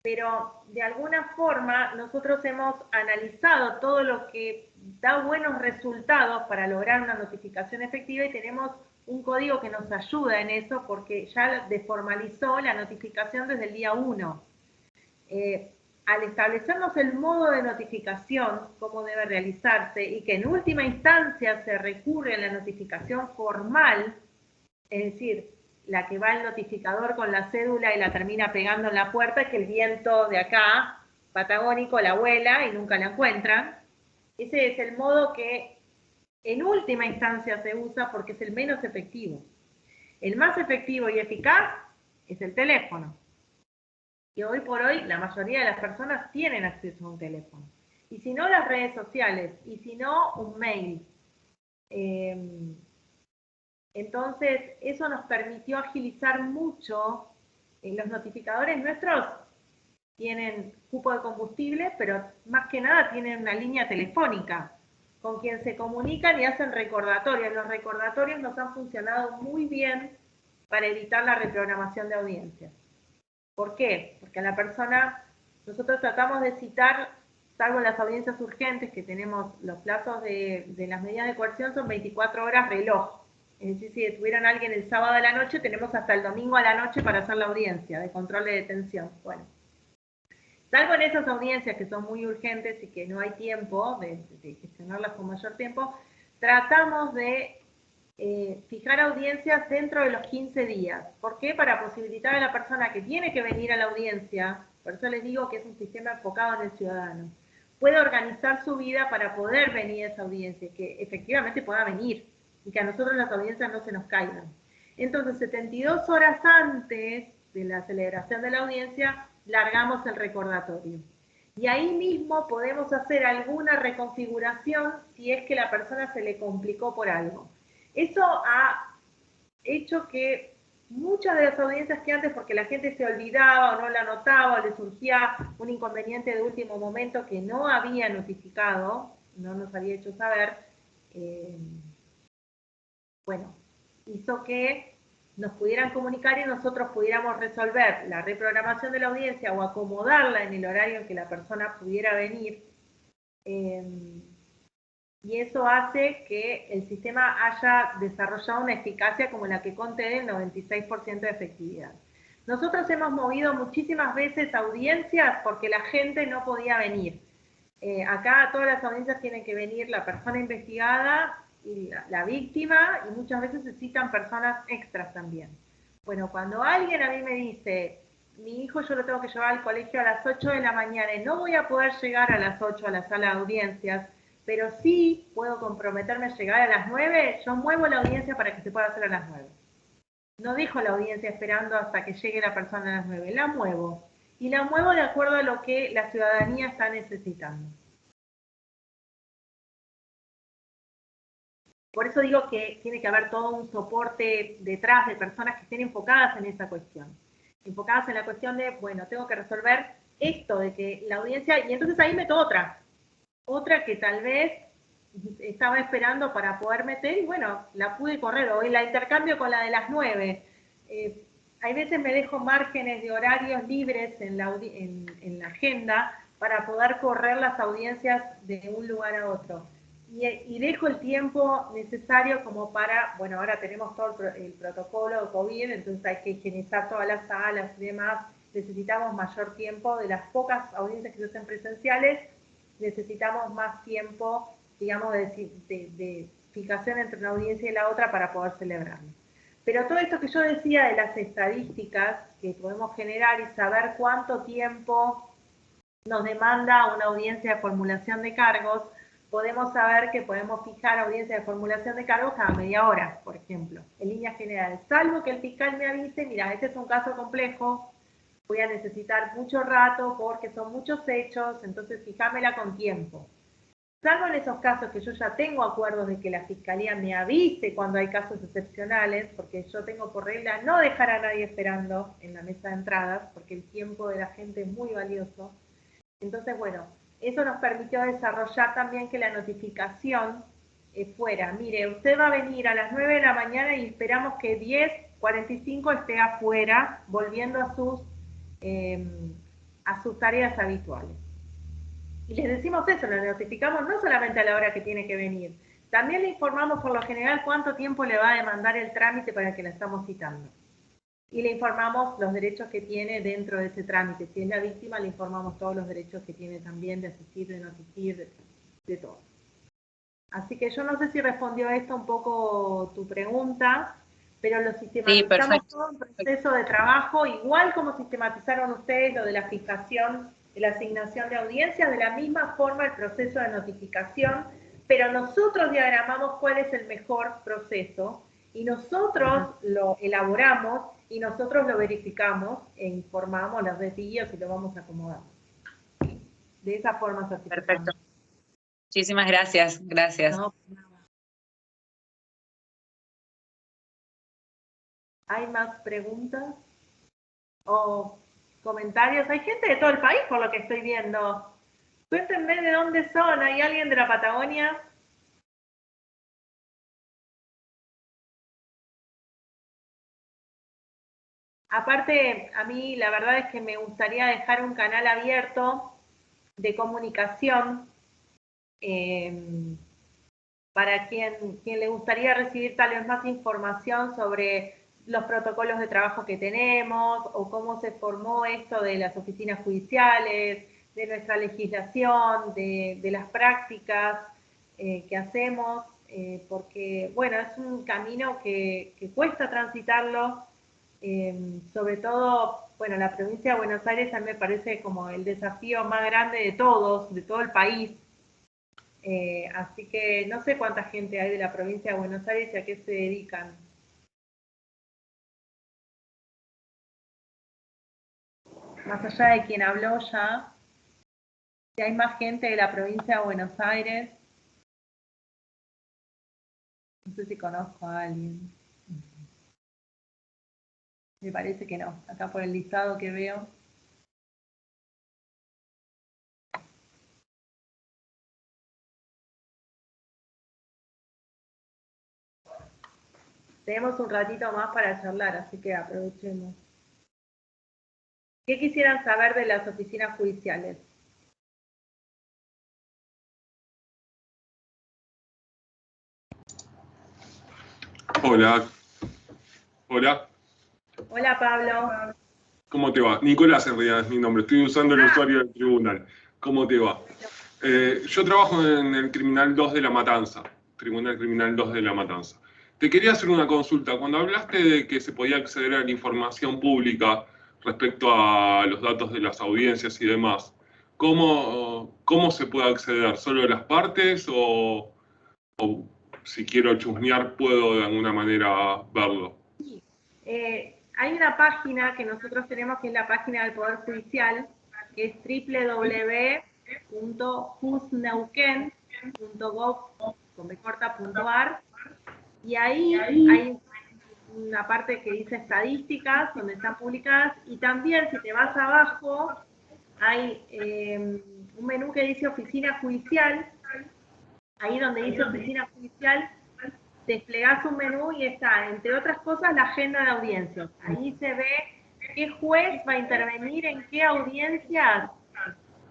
[SPEAKER 2] Pero de alguna forma nosotros hemos analizado todo lo que da buenos resultados para lograr una notificación efectiva y tenemos un código que nos ayuda en eso porque ya desformalizó la notificación desde el día 1. Al establecernos el modo de notificación, cómo debe realizarse, y que en última instancia se recurre a la notificación formal, es decir, la que va al notificador con la cédula y la termina pegando en la puerta, que el viento de acá, patagónico, la vuela y nunca la encuentran. Ese es el modo que en última instancia se usa porque es el menos efectivo. El más efectivo y eficaz es el teléfono. Que hoy por hoy la mayoría de las personas tienen acceso a un teléfono. Y si no, las redes sociales. Y si no, un mail. Entonces, eso nos permitió agilizar mucho. Los notificadores nuestros tienen cupo de combustible, pero más que nada tienen una línea telefónica con quien se comunican y hacen recordatorios. Los recordatorios nos han funcionado muy bien para evitar la reprogramación de audiencias. ¿Por qué? Porque a la persona, nosotros tratamos de citar, salvo las audiencias urgentes, que tenemos los plazos de las medidas de coerción, son 24 horas reloj. Es decir, si detuvieran a alguien el sábado a la noche, tenemos hasta el domingo a la noche para hacer la audiencia de control de detención. Bueno, salvo en esas audiencias que son muy urgentes y que no hay tiempo de gestionarlas con mayor tiempo, tratamos de fijar audiencias dentro de los 15 días. ¿Por qué? Para posibilitar a la persona que tiene que venir a la audiencia, por eso les digo que es un sistema enfocado en el ciudadano, puede organizar su vida para poder venir a esa audiencia, que efectivamente pueda venir y que a nosotros las audiencias no se nos caigan. Entonces, 72 horas antes de la celebración de la audiencia, largamos el recordatorio. Y ahí mismo podemos hacer alguna reconfiguración si es que la persona se le complicó por algo. Eso ha hecho que muchas de las audiencias que antes, porque la gente se olvidaba o no la anotaba o le surgía un inconveniente de último momento que no había notificado, no nos había hecho saber, bueno, hizo que nos pudieran comunicar y nosotros pudiéramos resolver la reprogramación de la audiencia o acomodarla en el horario en que la persona pudiera venir. Y eso hace que el sistema haya desarrollado una eficacia como la que conté del 96% de efectividad. Nosotros hemos movido muchísimas veces audiencias porque la gente no podía venir. Acá a todas las audiencias tienen que venir la persona investigada y la víctima, y muchas veces se citan personas extras también. Bueno, cuando alguien a mí me dice, mi hijo yo lo tengo que llevar al colegio a las 8 de la mañana y no voy a poder llegar a las 8 a la sala de audiencias, pero sí puedo comprometerme a llegar a las 9, yo muevo la audiencia para que se pueda hacer a las 9. No dejo la audiencia esperando hasta que llegue la persona a las 9, la muevo. Y la muevo de acuerdo a lo que la ciudadanía está necesitando. Por eso digo que tiene que haber todo un soporte detrás de personas que estén enfocadas en esa cuestión. Enfocadas en la cuestión de, bueno, tengo que resolver esto, de que la audiencia, y entonces ahí meto otra que tal vez estaba esperando para poder meter y bueno, la pude correr, o la intercambio con la de las 9. Hay veces me dejo márgenes de horarios libres en la agenda para poder correr las audiencias de un lugar a otro. y dejo el tiempo necesario como para, bueno, ahora tenemos todo el protocolo de COVID, entonces hay que higienizar todas las salas y demás, necesitamos mayor tiempo, de las pocas audiencias que se hacen presenciales, necesitamos más tiempo, digamos, de fijación entre una audiencia y la otra para poder celebrarlo. Pero todo esto que yo decía de las estadísticas que podemos generar y saber cuánto tiempo nos demanda una audiencia de formulación de cargos, podemos saber que podemos fijar audiencia de formulación de cargos cada media hora, por ejemplo, en líneas generales. Salvo que el fiscal me avise, mira, este es un caso complejo, voy a necesitar mucho rato porque son muchos hechos, entonces fijámela con tiempo. Salvo en esos casos que yo ya tengo acuerdos de que la fiscalía me avise cuando hay casos excepcionales, porque yo tengo por regla no dejar a nadie esperando en la mesa de entradas, porque el tiempo de la gente es muy valioso. Entonces, bueno, eso nos permitió desarrollar también que la notificación fuera, mire, usted va a venir a las 9 de la mañana y esperamos que 10:45 esté afuera, volviendo a sus tareas habituales. Y les decimos eso, le notificamos no solamente a la hora que tiene que venir, también le informamos por lo general cuánto tiempo le va a demandar el trámite para que la estamos citando. Y le informamos los derechos que tiene dentro de ese trámite. Si es la víctima, le informamos todos los derechos que tiene también de asistir, de no asistir, de todo. Así que yo no sé si respondió esto un poco tu pregunta, pero lo sistematizamos todo en proceso de trabajo, igual como sistematizaron ustedes lo de la fijación, de la asignación de audiencias, de la misma forma el proceso de notificación, pero nosotros diagramamos cuál es el mejor proceso y nosotros lo elaboramos y nosotros lo verificamos e informamos los desvíos y lo vamos acomodando. De esa forma se hace.
[SPEAKER 4] Perfecto. Muchísimas gracias. Gracias.
[SPEAKER 2] No, nada. ¿Hay más preguntas o comentarios? Hay gente de todo el país por lo que estoy viendo. Cuéntenme de dónde son. ¿Hay alguien de la Patagonia? Aparte, a mí la verdad es que me gustaría dejar un canal abierto de comunicación para quien le gustaría recibir tal vez más información sobre los protocolos de trabajo que tenemos o cómo se formó esto de las oficinas judiciales, de nuestra legislación, de las prácticas que hacemos, porque, bueno, es un camino que cuesta transitarlo, sobre todo, bueno, la provincia de Buenos Aires a mí me parece como el desafío más grande de todos, de todo el país. Así que no sé cuánta gente hay de la provincia de Buenos Aires y a qué se dedican. Más allá de quien habló ya, si hay más gente de la provincia de Buenos Aires, no sé si conozco a alguien. Me parece que no, acá por el listado que veo. Tenemos un ratito más para charlar, así que aprovechemos. ¿Qué quisieran saber de las oficinas judiciales?
[SPEAKER 5] Hola. Hola.
[SPEAKER 2] Hola, Pablo.
[SPEAKER 5] ¿Cómo te va? Nicolás en realidad es mi nombre. Estoy usando el usuario del tribunal. ¿Cómo te va? Yo trabajo en el Criminal 2 de La Matanza. Tribunal Criminal 2 de La Matanza. Te quería hacer una consulta. Cuando hablaste de que se podía acceder a la información pública respecto a los datos de las audiencias y demás, ¿cómo se puede acceder? ¿Solo las partes o si quiero chusmear puedo de alguna manera verlo?
[SPEAKER 2] Hay una página que nosotros tenemos que es la página del Poder Judicial, que es www.justneuquén.gov.ar y ahí hay una parte que dice estadísticas, donde están publicadas, y también si te vas abajo, hay un menú que dice oficina judicial, ahí donde dice oficina judicial, desplegás un menú y está, entre otras cosas, la agenda de audiencias. Ahí se ve qué juez va a intervenir en qué audiencias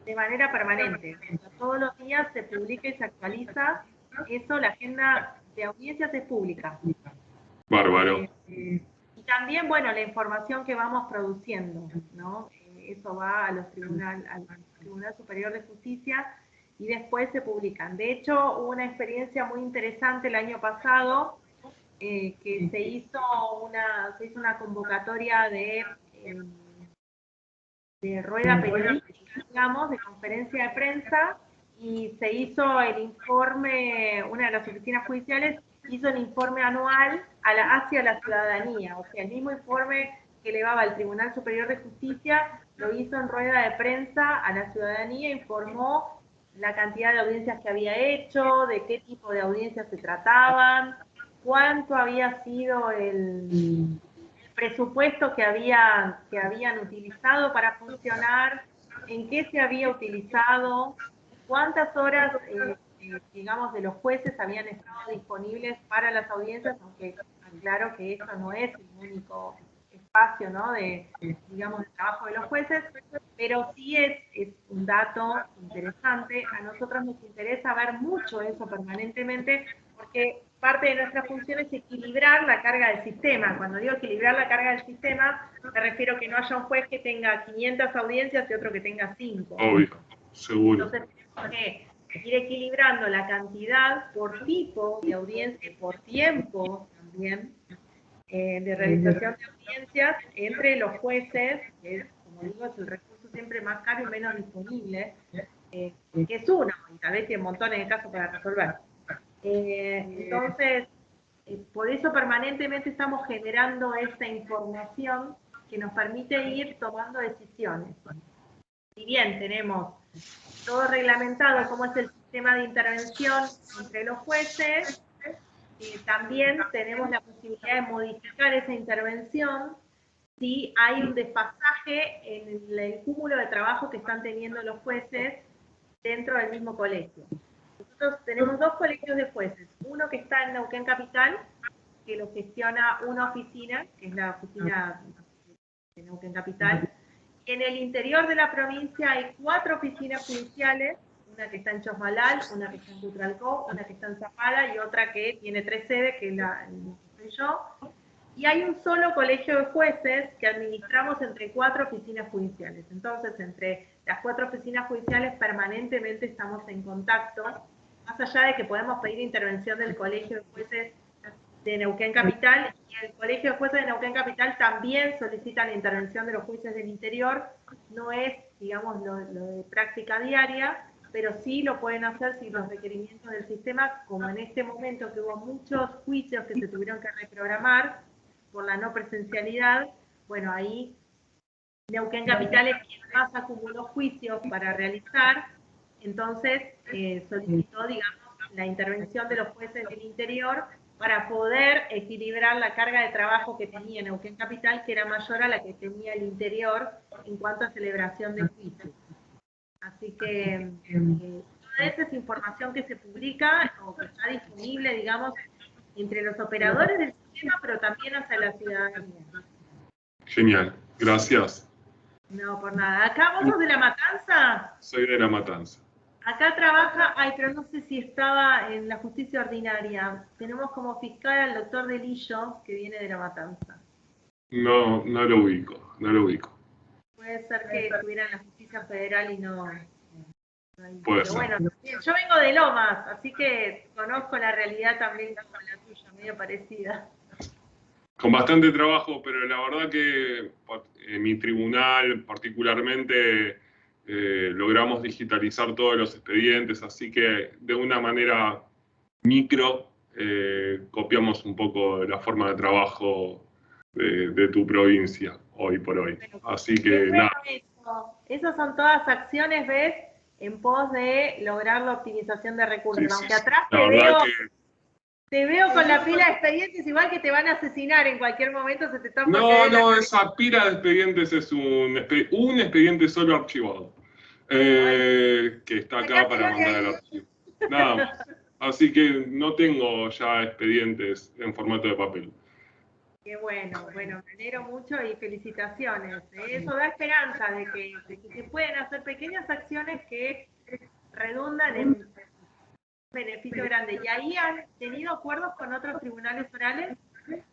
[SPEAKER 2] de manera permanente. O sea, todos los días se publica y se actualiza eso, la agenda de audiencias es pública.
[SPEAKER 5] Bárbaro.
[SPEAKER 2] Y también, bueno, la información que vamos produciendo, ¿no? Eso va a al Tribunal Superior de Justicia y después se publican. De hecho, hubo una experiencia muy interesante el año pasado, que se hizo una convocatoria de rueda periodística, digamos, de conferencia de prensa, y se hizo el informe, una de las oficinas judiciales hizo el informe anual hacia la ciudadanía, o sea, el mismo informe que elevaba al Tribunal Superior de Justicia, lo hizo en rueda de prensa a la ciudadanía, informó la cantidad de audiencias que había hecho, de qué tipo de audiencias se trataban, cuánto había sido el presupuesto que habían utilizado para funcionar, en qué se había utilizado, cuántas horas, digamos, de los jueces habían estado disponibles para las audiencias, aunque claro que eso no es el único espacio, ¿no?, digamos, de trabajo de los jueces, pero sí es un dato interesante. A nosotros nos interesa ver mucho eso permanentemente, porque parte de nuestra función es equilibrar la carga del sistema. Cuando digo equilibrar la carga del sistema, me refiero a que no haya un juez que tenga 500 audiencias y otro que tenga 5.
[SPEAKER 5] Obvio, seguro.
[SPEAKER 2] Entonces tenemos que ir equilibrando la cantidad por tipo de audiencia y por tiempo también de realización de audiencias entre los jueces, que como digo es el recurso siempre más caro y menos disponible, que es uno, y tal vez tiene montones de casos para resolver. Entonces, por eso permanentemente estamos generando esta información que nos permite ir tomando decisiones. Si bien tenemos todo reglamentado cómo es el sistema de intervención entre los jueces, también tenemos la posibilidad de modificar esa intervención si hay un desfasaje en el cúmulo de trabajo que están teniendo los jueces dentro del mismo colegio. Nosotros tenemos 2 colegios de jueces, uno que está en Neuquén Capital, que lo gestiona una oficina, que es la oficina de Neuquén Capital. En el interior de la provincia hay 4 oficinas judiciales, una que está en Chosmalal, una que está en Cutralcó, una que está en Zapala y otra que tiene 3 sedes, que es la que soy yo. Y hay un solo colegio de jueces que administramos entre 4 oficinas judiciales. Entonces, entre las 4 oficinas judiciales permanentemente estamos en contacto, más allá de que podemos pedir intervención del colegio de jueces de Neuquén Capital, y el colegio de jueces de Neuquén Capital también solicita la intervención de los jueces del interior. No es, digamos, lo de práctica diaria, pero sí lo pueden hacer si los requerimientos del sistema, como en este momento que hubo muchos juicios que se tuvieron que reprogramar por la no presencialidad, bueno, ahí Neuquén Capital es quien más acumuló juicios para realizar, entonces solicitó, digamos, la intervención de los jueces del interior para poder equilibrar la carga de trabajo que tenía Neuquén Capital, que era mayor a la que tenía el interior en cuanto a celebración de juicios. Así que toda esa es información que se publica o que está disponible, digamos, entre los operadores del sistema, pero también hacia la ciudadanía.
[SPEAKER 5] Genial, gracias.
[SPEAKER 2] No, por nada. Acá, ¿vos sos de La Matanza?
[SPEAKER 5] Soy de La Matanza.
[SPEAKER 2] Acá trabaja, pero no sé si estaba en la justicia ordinaria. Tenemos como fiscal al doctor Delillo, que viene de La Matanza.
[SPEAKER 5] No, no lo ubico, no lo ubico.
[SPEAKER 2] Puede ser que estuviera en la justicia federal y no.
[SPEAKER 5] Puede
[SPEAKER 2] Pero
[SPEAKER 5] ser.
[SPEAKER 2] bueno, yo vengo de Lomas, así que conozco la realidad también como la tuya, medio parecida.
[SPEAKER 5] Con bastante trabajo, pero la verdad que en mi tribunal particularmente logramos digitalizar todos los expedientes, así que de una manera micro copiamos un poco la forma de trabajo de tu provincia hoy por hoy. Así que nada.
[SPEAKER 2] Esas son todas acciones, ¿ves?, en pos de lograr la optimización de recursos.
[SPEAKER 5] Sí,
[SPEAKER 2] aunque
[SPEAKER 5] sí,
[SPEAKER 2] atrás te veo con la pila de expedientes, igual que te van a asesinar en cualquier momento, se te está por caer
[SPEAKER 5] No, esa pila de expedientes es un expediente solo archivado, que está acá para mandar al archivo. Nada más. Así que no tengo ya expedientes en formato de papel.
[SPEAKER 2] Qué bueno, me alegro mucho y felicitaciones. Eso da esperanza de que se pueden hacer pequeñas acciones que redundan en beneficio grande. ¿Y ahí han tenido acuerdos con otros tribunales orales?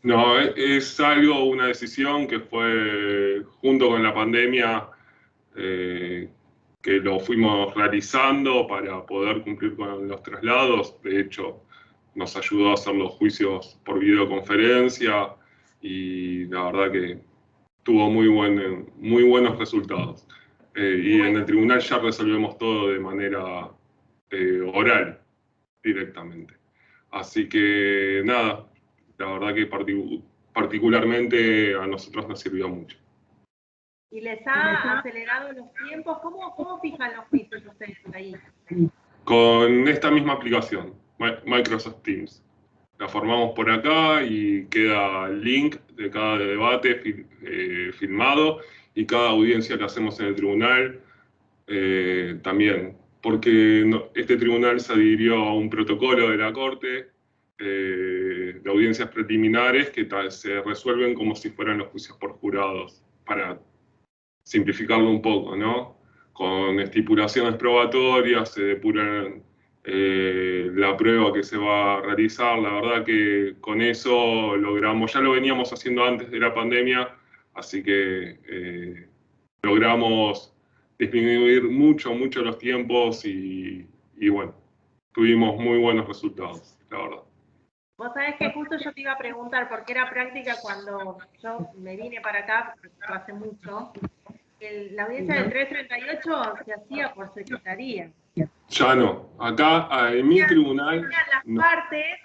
[SPEAKER 5] No, es algo, una decisión que fue junto con la pandemia, que lo fuimos realizando para poder cumplir con los traslados. De hecho, nos ayudó a hacer los juicios por videoconferencia y la verdad que tuvo muy buenos resultados. Y en el tribunal ya resolvemos todo de manera oral directamente. Así que nada, la verdad que particularmente a nosotros nos sirvió mucho.
[SPEAKER 2] ¿Y les ha acelerado los tiempos? ¿Cómo fijan los juicios ustedes ahí?
[SPEAKER 5] Con esta misma aplicación, Microsoft Teams. La formamos por acá y queda el link de cada debate filmado y cada audiencia que hacemos en el tribunal también, porque este tribunal se adhirió a un protocolo de la Corte de audiencias preliminares que se resuelven como si fueran los juicios por jurados, para simplificarlo un poco, ¿no? Con estipulaciones probatorias se depuran la prueba que se va a realizar. La verdad que con eso logramos, ya lo veníamos haciendo antes de la pandemia, así que logramos disminuir mucho los tiempos y bueno, tuvimos muy buenos resultados, la verdad.
[SPEAKER 2] Vos sabés que justo yo te iba a preguntar, porque era práctica cuando yo me vine para acá, hace mucho, la audiencia del 338 se hacía por secretaría.
[SPEAKER 5] Ya no, acá en mi tribunal...
[SPEAKER 2] Las partes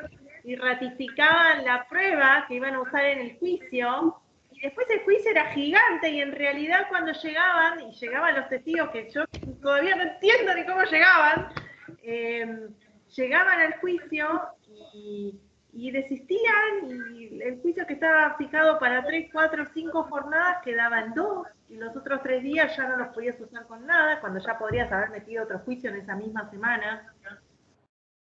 [SPEAKER 2] y ratificaban la prueba que iban a usar en el juicio, y después el juicio era gigante, y en realidad cuando llegaban los testigos, que yo todavía no entiendo ni cómo llegaban al juicio y desistían, y el juicio que estaba fijado para 3, 4, 5 jornadas quedaba en 2, y los otros 3 días ya no los podías usar con nada, cuando ya podrías haber metido otro juicio en esa misma semana.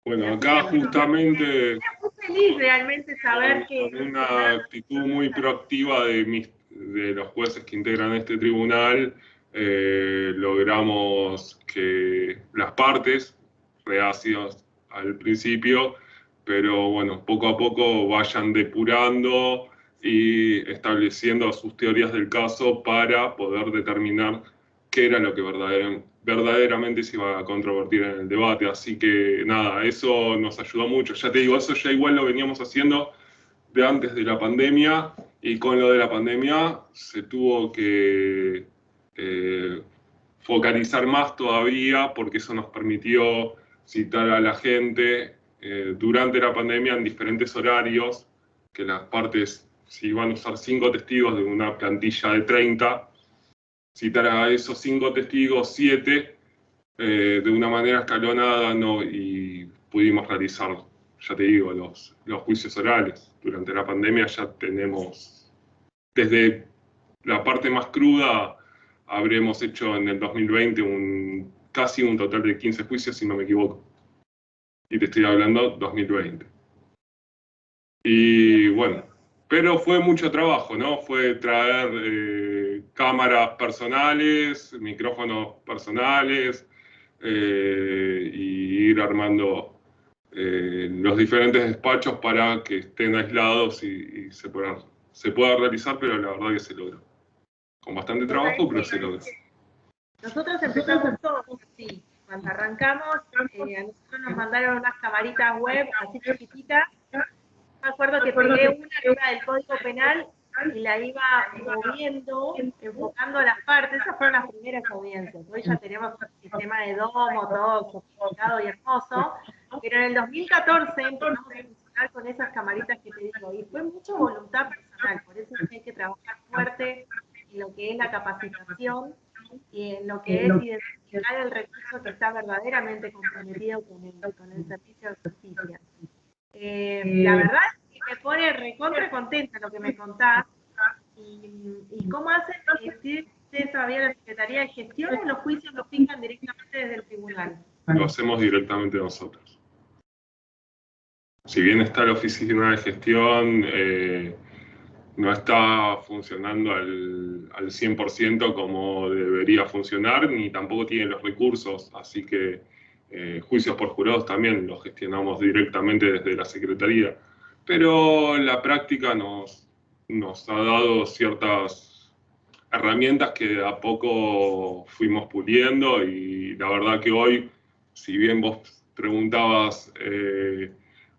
[SPEAKER 5] Bueno, acá justamente...
[SPEAKER 2] Estoy muy feliz realmente saber que...
[SPEAKER 5] Con una actitud muy proactiva de los jueces que integran este tribunal, logramos que las partes, reacias al principio, pero bueno, poco a poco vayan depurando y estableciendo sus teorías del caso para poder determinar qué era lo que verdaderamente se iba a controvertir en el debate. Así que nada, eso nos ayudó mucho. Ya te digo, eso ya igual lo veníamos haciendo de antes de la pandemia, y con lo de la pandemia se tuvo que focalizar más todavía, porque eso nos permitió citar a la gente durante la pandemia en diferentes horarios, que las partes, si iban a usar 5 testigos de una plantilla de 30, citar a esos 5 testigos, 7, de una manera escalonada, ¿no? Y pudimos realizar, ya te digo, los juicios orales. Durante la pandemia ya tenemos, desde la parte más cruda, habremos hecho en el 2020 casi un total de 15 juicios, si no me equivoco. Y te estoy hablando 2020. Y bueno, pero fue mucho trabajo, ¿no? Fue traer cámaras personales, micrófonos personales, y ir armando los diferentes despachos para que estén aislados y se pueda realizar, pero la verdad que se logró. Con bastante trabajo, pero se logró.
[SPEAKER 2] Nosotros empezamos todos así. Cuando arrancamos, a nosotros nos mandaron unas camaritas web así chiquititas. Me acuerdo que pegué una que era del Código Penal y la iba moviendo, enfocando a las partes. Esas fueron las primeras audiencias. Hoy ya tenemos un sistema de domo, todo sofisticado y hermoso. Pero en el 2014 empezamos a funcionar con esas camaritas que te digo. Y fue mucha voluntad personal. Por eso es que hay que trabajar fuerte en lo que es la capacitación y en lo que es identificar el recurso que está verdaderamente comprometido con el servicio de justicia. La verdad es que me pone recontra contenta lo que me contás. ¿Y cómo hacen ustedes todavía la Secretaría de Gestión o los juicios los fijan directamente desde el tribunal?
[SPEAKER 5] Lo hacemos directamente nosotros. Si bien está la oficina de gestión, no está funcionando al 100% como debería funcionar, ni tampoco tiene los recursos, así que juicios por jurados también los gestionamos directamente desde la Secretaría, pero la práctica nos ha dado ciertas herramientas que de a poco fuimos puliendo, y la verdad que hoy, si bien vos preguntabas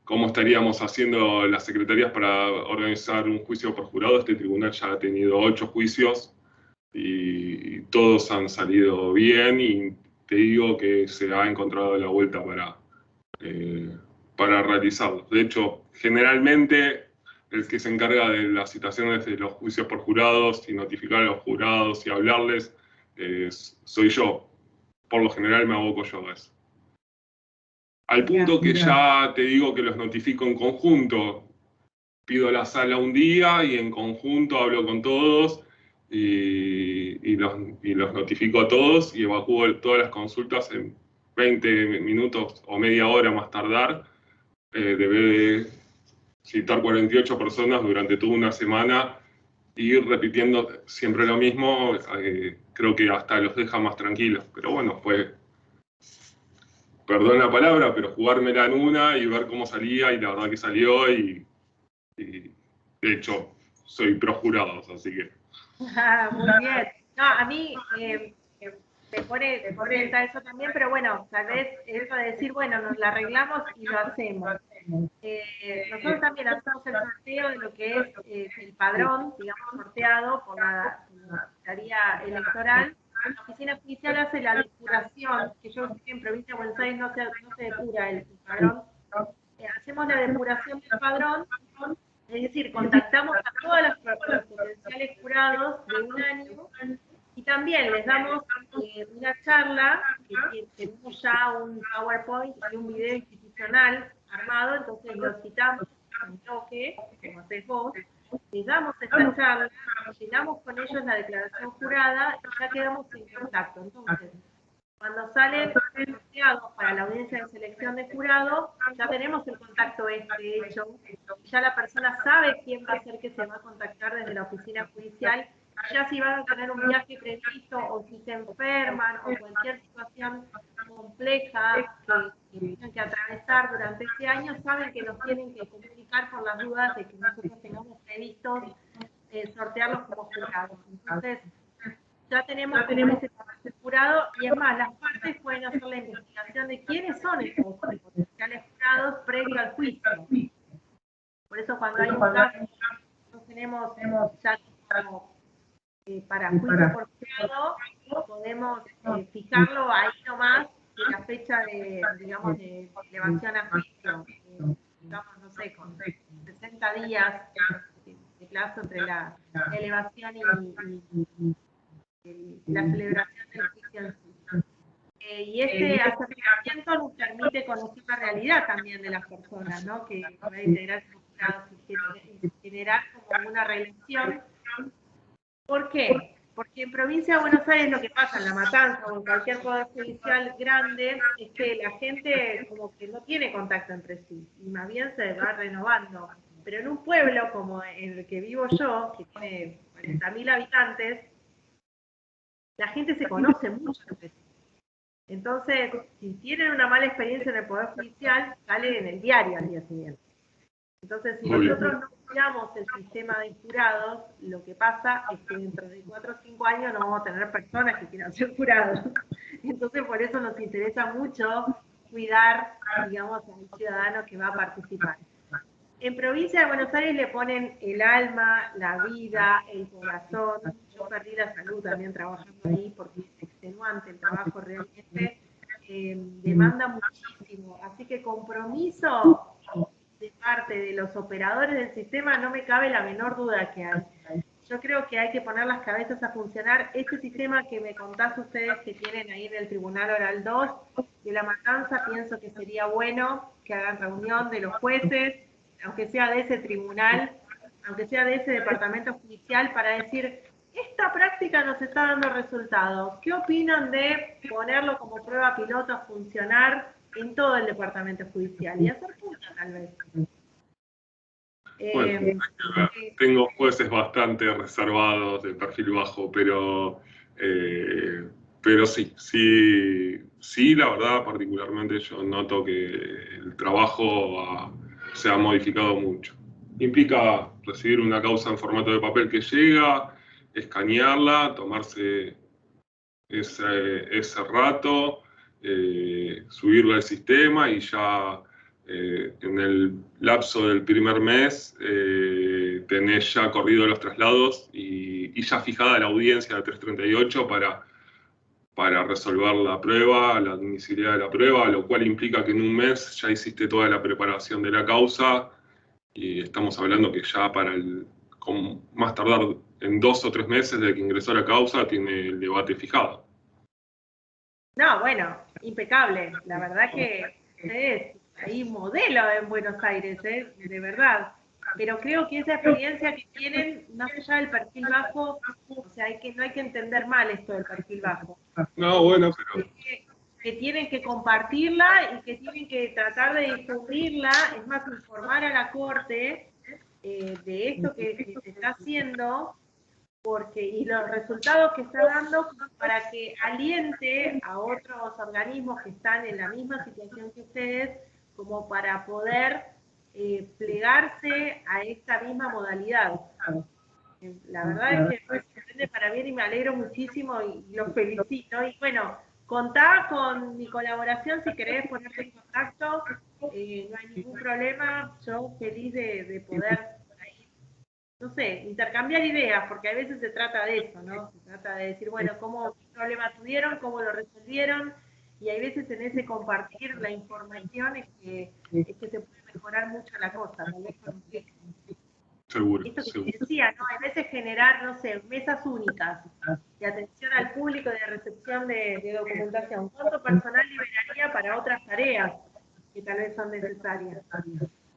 [SPEAKER 5] cómo estaríamos haciendo las secretarías para organizar un juicio por jurado, este tribunal ya ha tenido 8 juicios y todos han salido bien, y te digo que se ha encontrado la vuelta para realizarlos. De hecho, generalmente el que se encarga de las citaciones de los juicios por jurados y notificar a los jurados y hablarles soy yo. Por lo general me aboco yo a eso. Al punto que ya te digo que los notifico en conjunto. Pido la sala un día y en conjunto hablo con todos y los notifico a todos y evacúo todas las consultas en 20 minutos o media hora más tardar. Debe de citar 48 personas durante toda una semana y ir repitiendo siempre lo mismo. Creo que hasta los deja más tranquilos. Pero bueno, fue, perdón la palabra, pero jugármela en una y ver cómo salía, y la verdad que salió, y de hecho soy pro jurados, así que...
[SPEAKER 2] Muy bien. No, a mí te pone contenta eso también, pero bueno, tal vez eso de decir, bueno, nos la arreglamos y lo hacemos. Nosotros también hacemos el sorteo de lo que es el padrón, digamos, sorteado por la Secretaría Electoral. La oficina judicial hace la depuración, que yo sé que en Provincia de Buenos Aires no se depura el padrón. Hacemos la depuración del padrón, es decir, contactamos a todos los potenciales jurados de un año, y también les damos una charla, que tenemos ya un PowerPoint y un video institucional armado, entonces los citamos en toque, como haces vos, les damos esta charla, llenamos con ellos la declaración jurada y ya quedamos en contacto. Entonces, cuando salen sorteados para la audiencia de selección de jurado, ya tenemos el contacto hecho, ya la persona sabe quién va a ser que se va a contactar desde la oficina judicial, ya si van a tener un viaje previsto o si se enferman o cualquier situación compleja que tengan que atravesar durante este año, saben que nos tienen que comunicar por las dudas de que nosotros tengamos previstos sortearlos como jurados. Entonces, ya tenemos ese jurado, y es más, las partes pueden hacer la investigación de quiénes son estos potenciales jurados previo al juicio. Por eso cuando hay un caso, nosotros tenemos ya como para juicio por jurado, podemos fijarlo ahí nomás de la fecha de, digamos, de elevación a juicio. Digamos, no sé, con 60 días de plazo entre la elevación y la celebración del juicio en sí. Y este acercamiento nos permite conocer la realidad también de las personas, ¿no? Que va a integrar los jurados y generar como una relación. ¿Por qué? Porque en Provincia de Buenos Aires lo que pasa en La Matanza o en cualquier poder judicial grande es que la gente como que no tiene contacto entre sí, y más bien se va renovando. Pero en un pueblo como en el que vivo yo, que tiene 40.000 habitantes, la gente se conoce mucho entre sí. Entonces, si tienen una mala experiencia en el Poder Judicial, sale en el diario al día siguiente. Entonces, si nosotros no cuidamos el sistema de jurados, lo que pasa es que dentro de 4 o 5 años no vamos a tener personas que quieran ser jurados. Entonces, por eso nos interesa mucho cuidar, digamos, al ciudadano que va a participar. En Provincia de Buenos Aires le ponen el alma, la vida, el corazón. Yo perdí la salud también trabajando ahí porque es extenuante el trabajo realmente. Demanda muchísimo. Así que compromiso de parte de los operadores del sistema no me cabe la menor duda que hay. Yo creo que hay que poner las cabezas a funcionar. Este sistema que me contás ustedes que tienen ahí en el Tribunal Oral 2 de La Matanza, pienso que sería bueno que hagan reunión de los jueces, aunque sea de ese tribunal, aunque sea de ese departamento judicial, para decir, esta práctica nos está dando resultados. ¿Qué opinan de ponerlo como prueba piloto a funcionar en todo el departamento judicial? Y hacer punta, tal vez.
[SPEAKER 5] Bueno, tengo jueces bastante reservados, de perfil bajo, pero Pero sí, la verdad, particularmente yo noto que el trabajo se ha modificado mucho. Implica recibir una causa en formato de papel que llega, escanearla, tomarse ese rato, subirla al sistema y ya en el lapso del primer mes tenés ya corrido los traslados y ya fijada la audiencia de 338 para resolver la prueba, la admisibilidad de la prueba, lo cual implica que en un mes ya hiciste toda la preparación de la causa y estamos hablando que ya con más tardar en 2 o 3 meses de que ingresó la causa tiene el debate fijado.
[SPEAKER 2] No, bueno, impecable. La verdad que ustedes hay modelo en Buenos Aires, de verdad. Pero creo que esa experiencia que tienen, más allá del perfil bajo, o sea, no hay que entender mal esto del perfil bajo.
[SPEAKER 5] No, bueno, pero...
[SPEAKER 2] Que tienen que compartirla y que tienen que tratar de difundirla, es más, informar a la Corte de esto que se está haciendo, y los resultados que está dando para que aliente a otros organismos que están en la misma situación que ustedes, como para poder plegarse a esta misma modalidad. La verdad es que me sorprende para bien y me alegro muchísimo y los felicito. Y bueno, contá con mi colaboración si querés ponerte en contacto, no hay ningún problema, yo feliz de poder, no sé, intercambiar ideas, porque a veces se trata de eso, ¿no? Se trata de decir, bueno, qué problema tuvieron, cómo lo resolvieron, y hay veces en ese compartir la información es que se puede mejorar mucho la cosa, tal vez con un clic.
[SPEAKER 5] Seguro,
[SPEAKER 2] Esto que
[SPEAKER 5] seguro.
[SPEAKER 2] te decía, ¿no? A veces generar, no sé, mesas únicas de atención al público, de recepción de documentación. ¿Cuánto personal liberaría para otras tareas que tal vez son necesarias?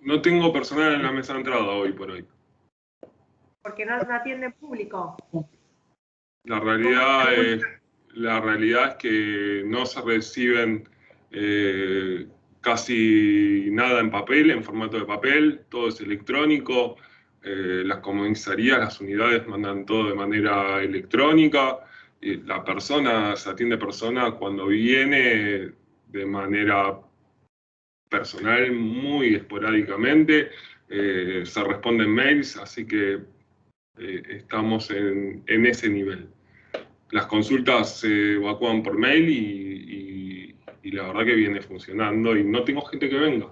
[SPEAKER 5] No tengo personal en la mesa de entrada hoy por hoy.
[SPEAKER 2] Porque no atienden público.
[SPEAKER 5] La realidad es que no se reciben casi nada en papel, en formato de papel, todo es electrónico. Las comisarías, las unidades mandan todo de manera electrónica. La persona se atiende cuando viene de manera personal, muy esporádicamente. Se responden mails, así que estamos en ese nivel. Las consultas se evacúan por mail y la verdad que viene funcionando y no tengo gente que venga,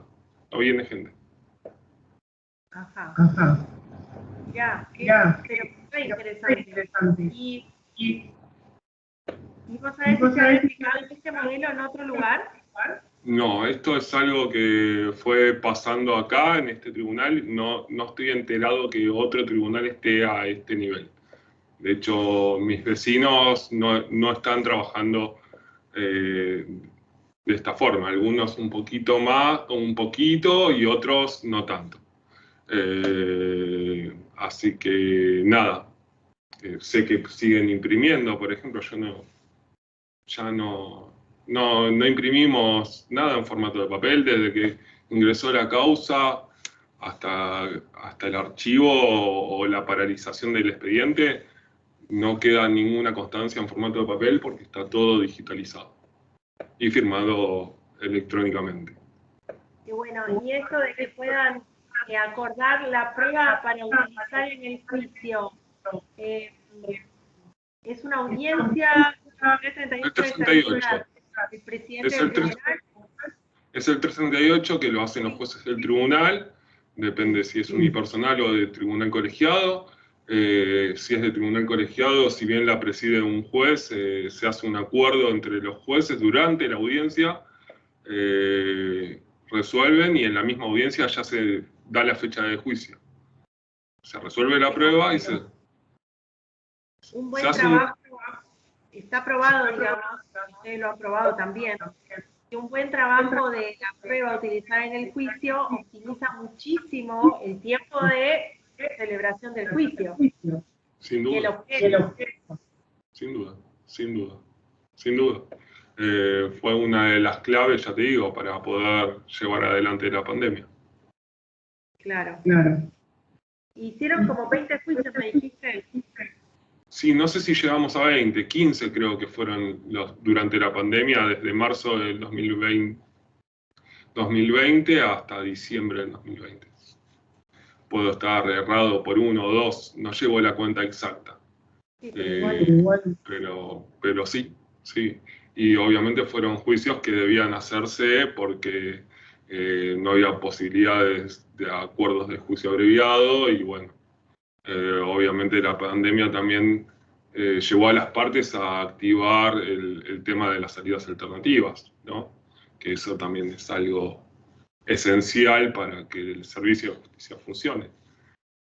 [SPEAKER 5] no viene gente.
[SPEAKER 2] Ajá. Ya, pero muy interesante. ¿Y vos sabés si se ha aplicado este modelo en otro lugar?
[SPEAKER 5] No, esto es algo que fue pasando acá en este tribunal, no estoy enterado que otro tribunal esté a este nivel. De hecho, mis vecinos no están trabajando de esta forma. Algunos un poquito más, un poquito, y otros no tanto. Así que nada, sé que siguen imprimiendo, por ejemplo, ya no imprimimos nada en formato de papel desde que ingresó la causa hasta el archivo o la paralización del expediente. No queda ninguna constancia en formato de papel porque está todo digitalizado y firmado electrónicamente.
[SPEAKER 2] Y bueno, y esto de que puedan acordar la prueba para utilizar en el juicio, ¿es una audiencia?
[SPEAKER 5] El 338.
[SPEAKER 2] ¿El presidente del tribunal?
[SPEAKER 5] Es el 338 que lo hacen los jueces del tribunal, depende si es unipersonal o de tribunal colegiado. Si es de tribunal colegiado, si bien la preside un juez, se hace un acuerdo entre los jueces durante la audiencia, resuelven y en la misma audiencia ya se da la fecha de juicio. Se resuelve la prueba y se...
[SPEAKER 2] Un buen trabajo, está aprobado, digamos, usted lo ha aprobado también. Y un buen trabajo de la prueba utilizada en el juicio optimiza muchísimo el tiempo de celebración del juicio.
[SPEAKER 5] Sin duda. Sin duda, sin duda, sin duda. Fue una de las claves, ya te digo, para poder llevar adelante la pandemia.
[SPEAKER 2] Claro. Hicieron como 20 juicios, me dijiste.
[SPEAKER 5] Sí, no sé si llegamos a 20, 15 creo que fueron durante la pandemia, desde marzo del 2020 hasta diciembre del 2020. Puedo estar errado por 1 o 2, no llevo la cuenta exacta.
[SPEAKER 2] Sí,
[SPEAKER 5] Pero sí, sí. Y obviamente fueron juicios que debían hacerse porque no había posibilidades de acuerdos de juicio abreviado y bueno, obviamente la pandemia también llevó a las partes a activar el tema de las salidas alternativas, ¿no? Que eso también es algo esencial para que el servicio de justicia funcione.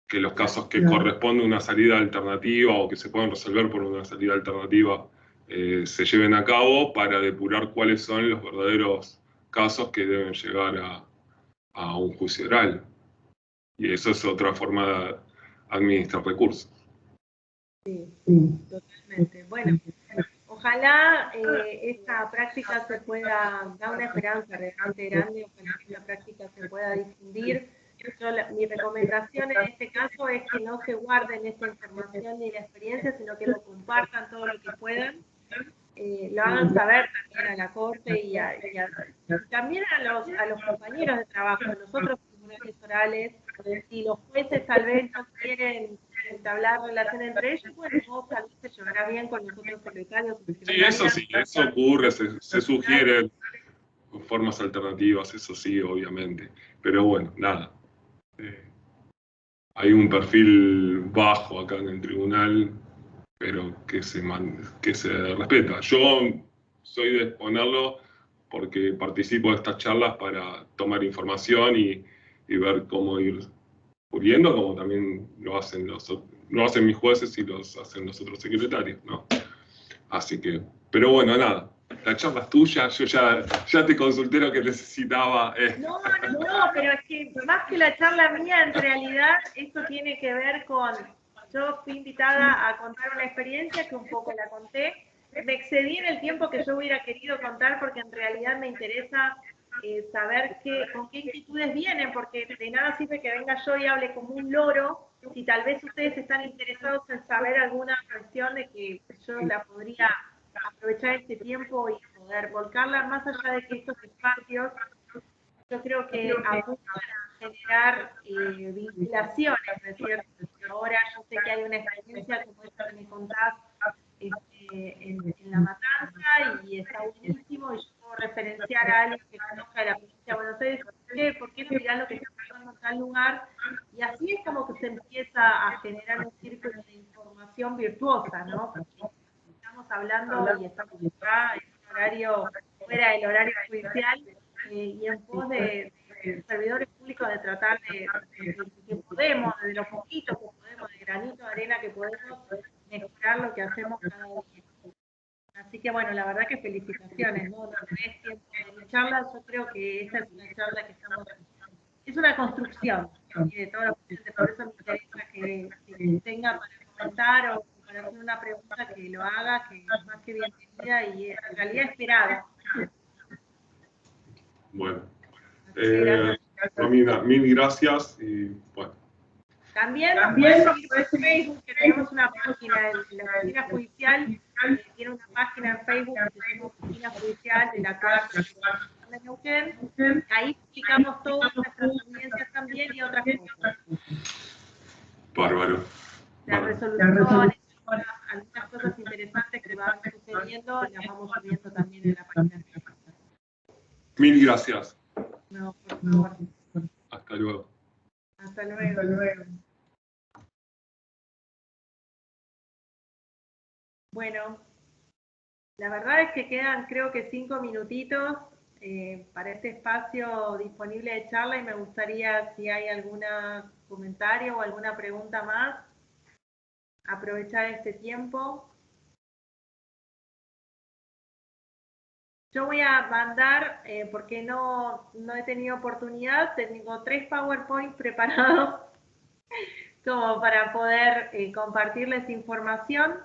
[SPEAKER 5] Que los casos que corresponden a una salida alternativa o que se pueden resolver por una salida alternativa se lleven a cabo para depurar cuáles son los verdaderos casos que deben llegar a un juicio oral. Y eso es otra forma de administrar recursos.
[SPEAKER 2] sí, totalmente. Bueno, ojalá esta práctica se pueda, da una esperanza realmente grande, ojalá que esta práctica se pueda difundir. Mi recomendación en este caso es que no se guarden esta información ni la experiencia, sino que lo compartan todo lo que puedan, lo hagan saber también a la Corte y también a los compañeros de trabajo, nosotros tribunales orales. Si los jueces tal vez no quieren entablar relación entre ellos, bueno, vos tal vez se llevará bien con los otros secretarios.
[SPEAKER 5] Sí, eso ocurre, se sugieren formas alternativas, eso sí, obviamente. Pero bueno, nada. Hay un perfil bajo acá en el tribunal, pero que se respeta. Yo soy de exponerlo porque participo de estas charlas para tomar información y ver cómo ir puliendo, como también lo hacen mis jueces y los hacen los otros secretarios, ¿no? Así que, pero bueno, nada, la charla es tuya, yo ya te consulté lo que necesitaba.
[SPEAKER 2] No, pero es que más que la charla mía, en realidad esto tiene que ver con, yo fui invitada a contar una experiencia que un poco la conté, me excedí en el tiempo que yo hubiera querido contar porque en realidad me interesa saber con qué inquietudes vienen, porque de nada sirve que venga yo y hable como un loro, si tal vez ustedes están interesados en saber alguna cuestión de que yo la podría aprovechar este tiempo y poder volcarla, más allá de que estos espacios, yo creo que apuntan a generar vinculaciones, ¿no es cierto? Ahora yo sé que hay una experiencia como esta que me contás en La Matanza y está buenísimo y yo puedo referenciar a alguien que conozca de la provincia de Buenos Aires, ¿por qué no mirá lo que está pasando en tal lugar? Y así es como que se empieza a generar un círculo de información virtuosa, ¿no? Porque estamos hablando y estamos acá en un horario fuera del horario judicial y en pos de servidores públicos de tratar de que podemos, de lo poquito que podemos, de granito de arena que podemos, mejorar lo que hacemos cada día. Así que bueno, la verdad que felicitaciones, ¿no? No tenés tiempo de mi charla, yo creo que esta es una charla que estamos, es una construcción de todos los presentes, por eso me interesa que tenga para comentar o para hacer una pregunta que lo haga, que es más que bienvenida y en realidad esperada.
[SPEAKER 5] Bueno, Romina, mil gracias y bueno.
[SPEAKER 2] También nos pueden seguir por Facebook, que tenemos una página en la Oficina Judicial, tiene una página en Facebook que se llama Oficina Judicial de la Cuarta de Neuquén. Ahí publicamos todas nuestras audiencias también y otras cosas.
[SPEAKER 5] Bárbaro.
[SPEAKER 2] Las resoluciones, algunas cosas interesantes que van sucediendo, las vamos subiendo también en la página de Facebook.
[SPEAKER 5] Mil gracias.
[SPEAKER 2] No, por favor.
[SPEAKER 5] Hasta luego.
[SPEAKER 2] Hasta luego. Bueno, la verdad es que quedan creo que 5 minutitos para este espacio disponible de charla y me gustaría si hay algún comentario o alguna pregunta más, aprovechar este tiempo. Yo voy a mandar, porque no he tenido oportunidad, tengo 3 PowerPoint preparados como para poder compartirles información,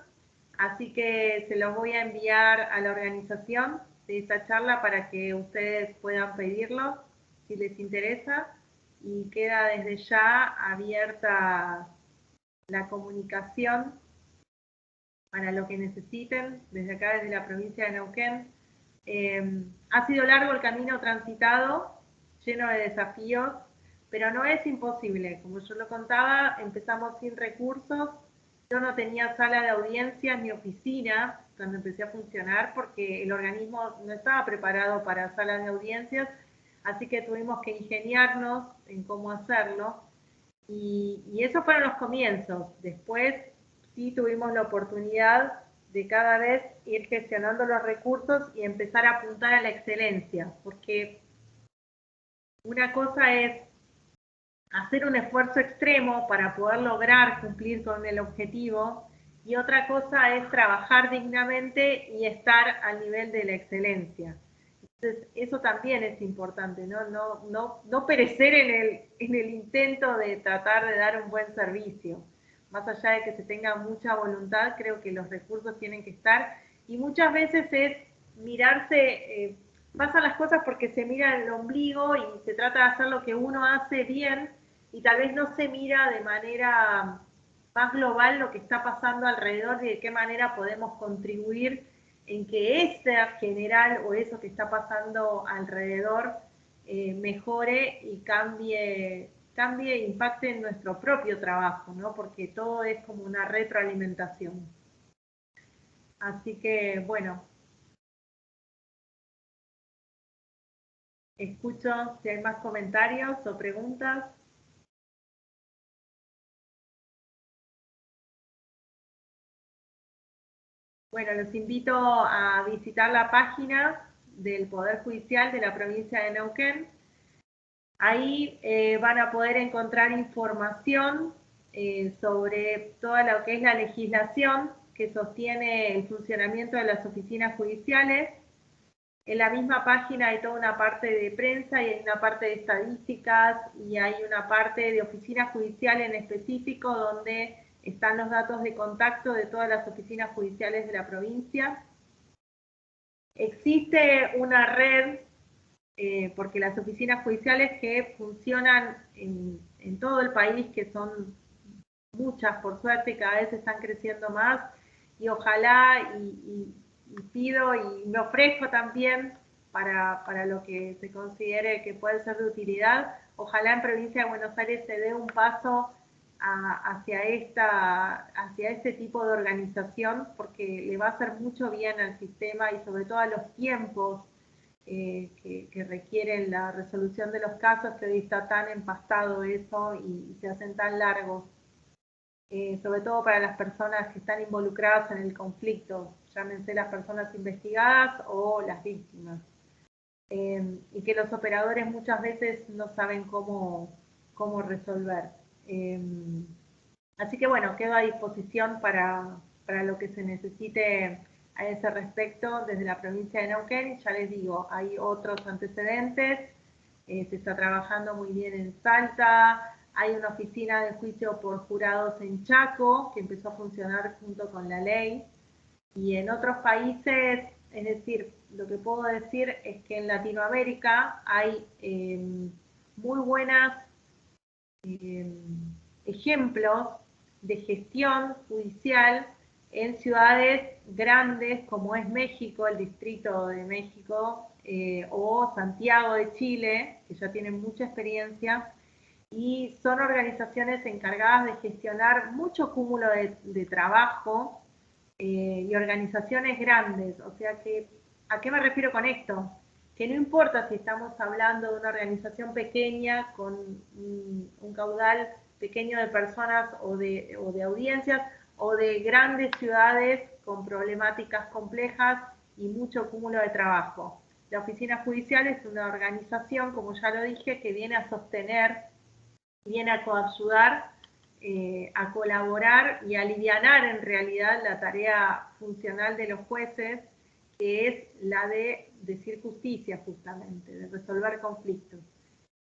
[SPEAKER 2] así que se los voy a enviar a la organización de esta charla para que ustedes puedan pedirlo si les interesa y queda desde ya abierta la comunicación para lo que necesiten, desde acá, desde la provincia de Neuquén. Ha sido largo el camino transitado, lleno de desafíos, pero no es imposible. Como yo lo contaba, empezamos sin recursos. Yo no tenía sala de audiencias ni oficina cuando empecé a funcionar porque el organismo no estaba preparado para salas de audiencias, así que tuvimos que ingeniarnos en cómo hacerlo. Y esos fueron los comienzos. Después sí tuvimos la oportunidad de cada vez ir gestionando los recursos y empezar a apuntar a la excelencia, porque una cosa es hacer un esfuerzo extremo para poder lograr cumplir con el objetivo y otra cosa es trabajar dignamente y estar al nivel de la excelencia. Entonces, eso también es importante, no perecer en el intento de tratar de dar un buen servicio. Más allá de que se tenga mucha voluntad, creo que los recursos tienen que estar y muchas veces es mirarse, pasan las cosas porque se mira el ombligo y se trata de hacer lo que uno hace bien y tal vez no se mira de manera más global lo que está pasando alrededor y de qué manera podemos contribuir en que ese general o eso que está pasando alrededor mejore y cambie, impacte en nuestro propio trabajo, ¿no? Porque todo es como una retroalimentación. Así que, bueno, escucho si hay más comentarios o preguntas. Bueno, los invito a visitar la página del Poder Judicial de la provincia de Neuquén. Ahí van a poder encontrar información sobre toda lo que es la legislación que sostiene el funcionamiento de las oficinas judiciales. En la misma página hay toda una parte de prensa y hay una parte de estadísticas y hay una parte de oficina judicial en específico donde están los datos de contacto de todas las oficinas judiciales de la provincia. Existe una red, porque las oficinas judiciales que funcionan en todo el país, que son muchas por suerte, cada vez están creciendo más, y ojalá, y pido y me ofrezco también para lo que se considere que puede ser de utilidad, ojalá en provincia de Buenos Aires se dé un paso hacia este tipo de organización, porque le va a hacer mucho bien al sistema y sobre todo a los tiempos que requieren la resolución de los casos, que hoy está tan empastado eso y se hacen tan largos, sobre todo para las personas que están involucradas en el conflicto, llámense las personas investigadas o las víctimas, y que los operadores muchas veces no saben cómo resolver. Así que bueno, quedo a disposición para lo que se necesite a ese respecto desde la provincia de Neuquén. Ya les digo, hay otros antecedentes, se está trabajando muy bien en Salta, hay una oficina de juicio por jurados en Chaco que empezó a funcionar junto con la ley, y en otros países, es decir, lo que puedo decir es que en Latinoamérica hay muy buenos ejemplos de gestión judicial en ciudades grandes como es México, el Distrito de México, o Santiago de Chile, que ya tienen mucha experiencia, y son organizaciones encargadas de gestionar mucho cúmulo de trabajo y organizaciones grandes. O sea que, ¿a qué me refiero con esto? Que no importa si estamos hablando de una organización pequeña con un caudal pequeño de personas o de audiencias, o de grandes ciudades con problemáticas complejas y mucho cúmulo de trabajo. La oficina judicial es una organización, como ya lo dije, que viene a sostener, viene a coayudar, a colaborar y a alivianar en realidad la tarea funcional de los jueces, que es la de decir justicia justamente, de resolver conflictos.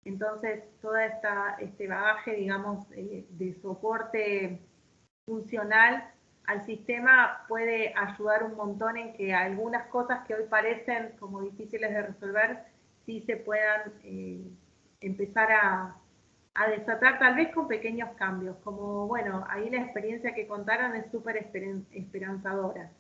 [SPEAKER 2] Entonces, todo este bagaje, digamos, de soporte funcional al sistema puede ayudar un montón en que algunas cosas que hoy parecen como difíciles de resolver, sí se puedan empezar a desatar tal vez con pequeños cambios, como bueno, ahí la experiencia que contaron es súper esperanzadora.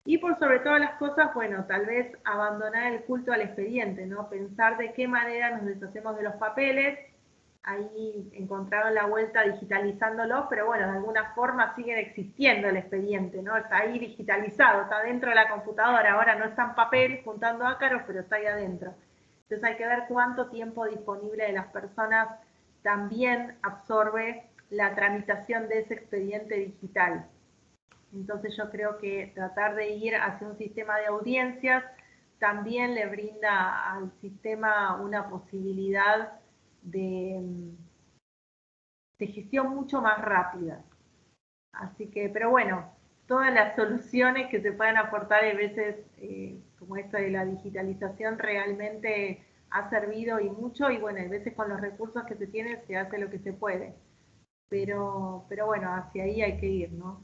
[SPEAKER 2] Y por sobre todas las cosas, bueno, tal vez abandonar el culto al expediente, ¿no? Pensar de qué manera nos deshacemos de los papeles. Ahí encontraron la vuelta digitalizándolos, pero bueno, de alguna forma siguen existiendo el expediente, ¿no? Está ahí digitalizado, está dentro de la computadora, ahora no está en papel juntando ácaros, pero está ahí adentro. Entonces hay que ver cuánto tiempo disponible de las personas también absorbe la tramitación de ese expediente digital. Entonces yo creo que tratar de ir hacia un sistema de audiencias también le brinda al sistema una posibilidad de gestión mucho más rápida. Así que, pero bueno, todas las soluciones que se puedan aportar a veces, como esta de la digitalización, realmente ha servido y mucho, y bueno, a veces con los recursos que se tienen se hace lo que se puede. Pero bueno, hacia ahí hay que ir, ¿no?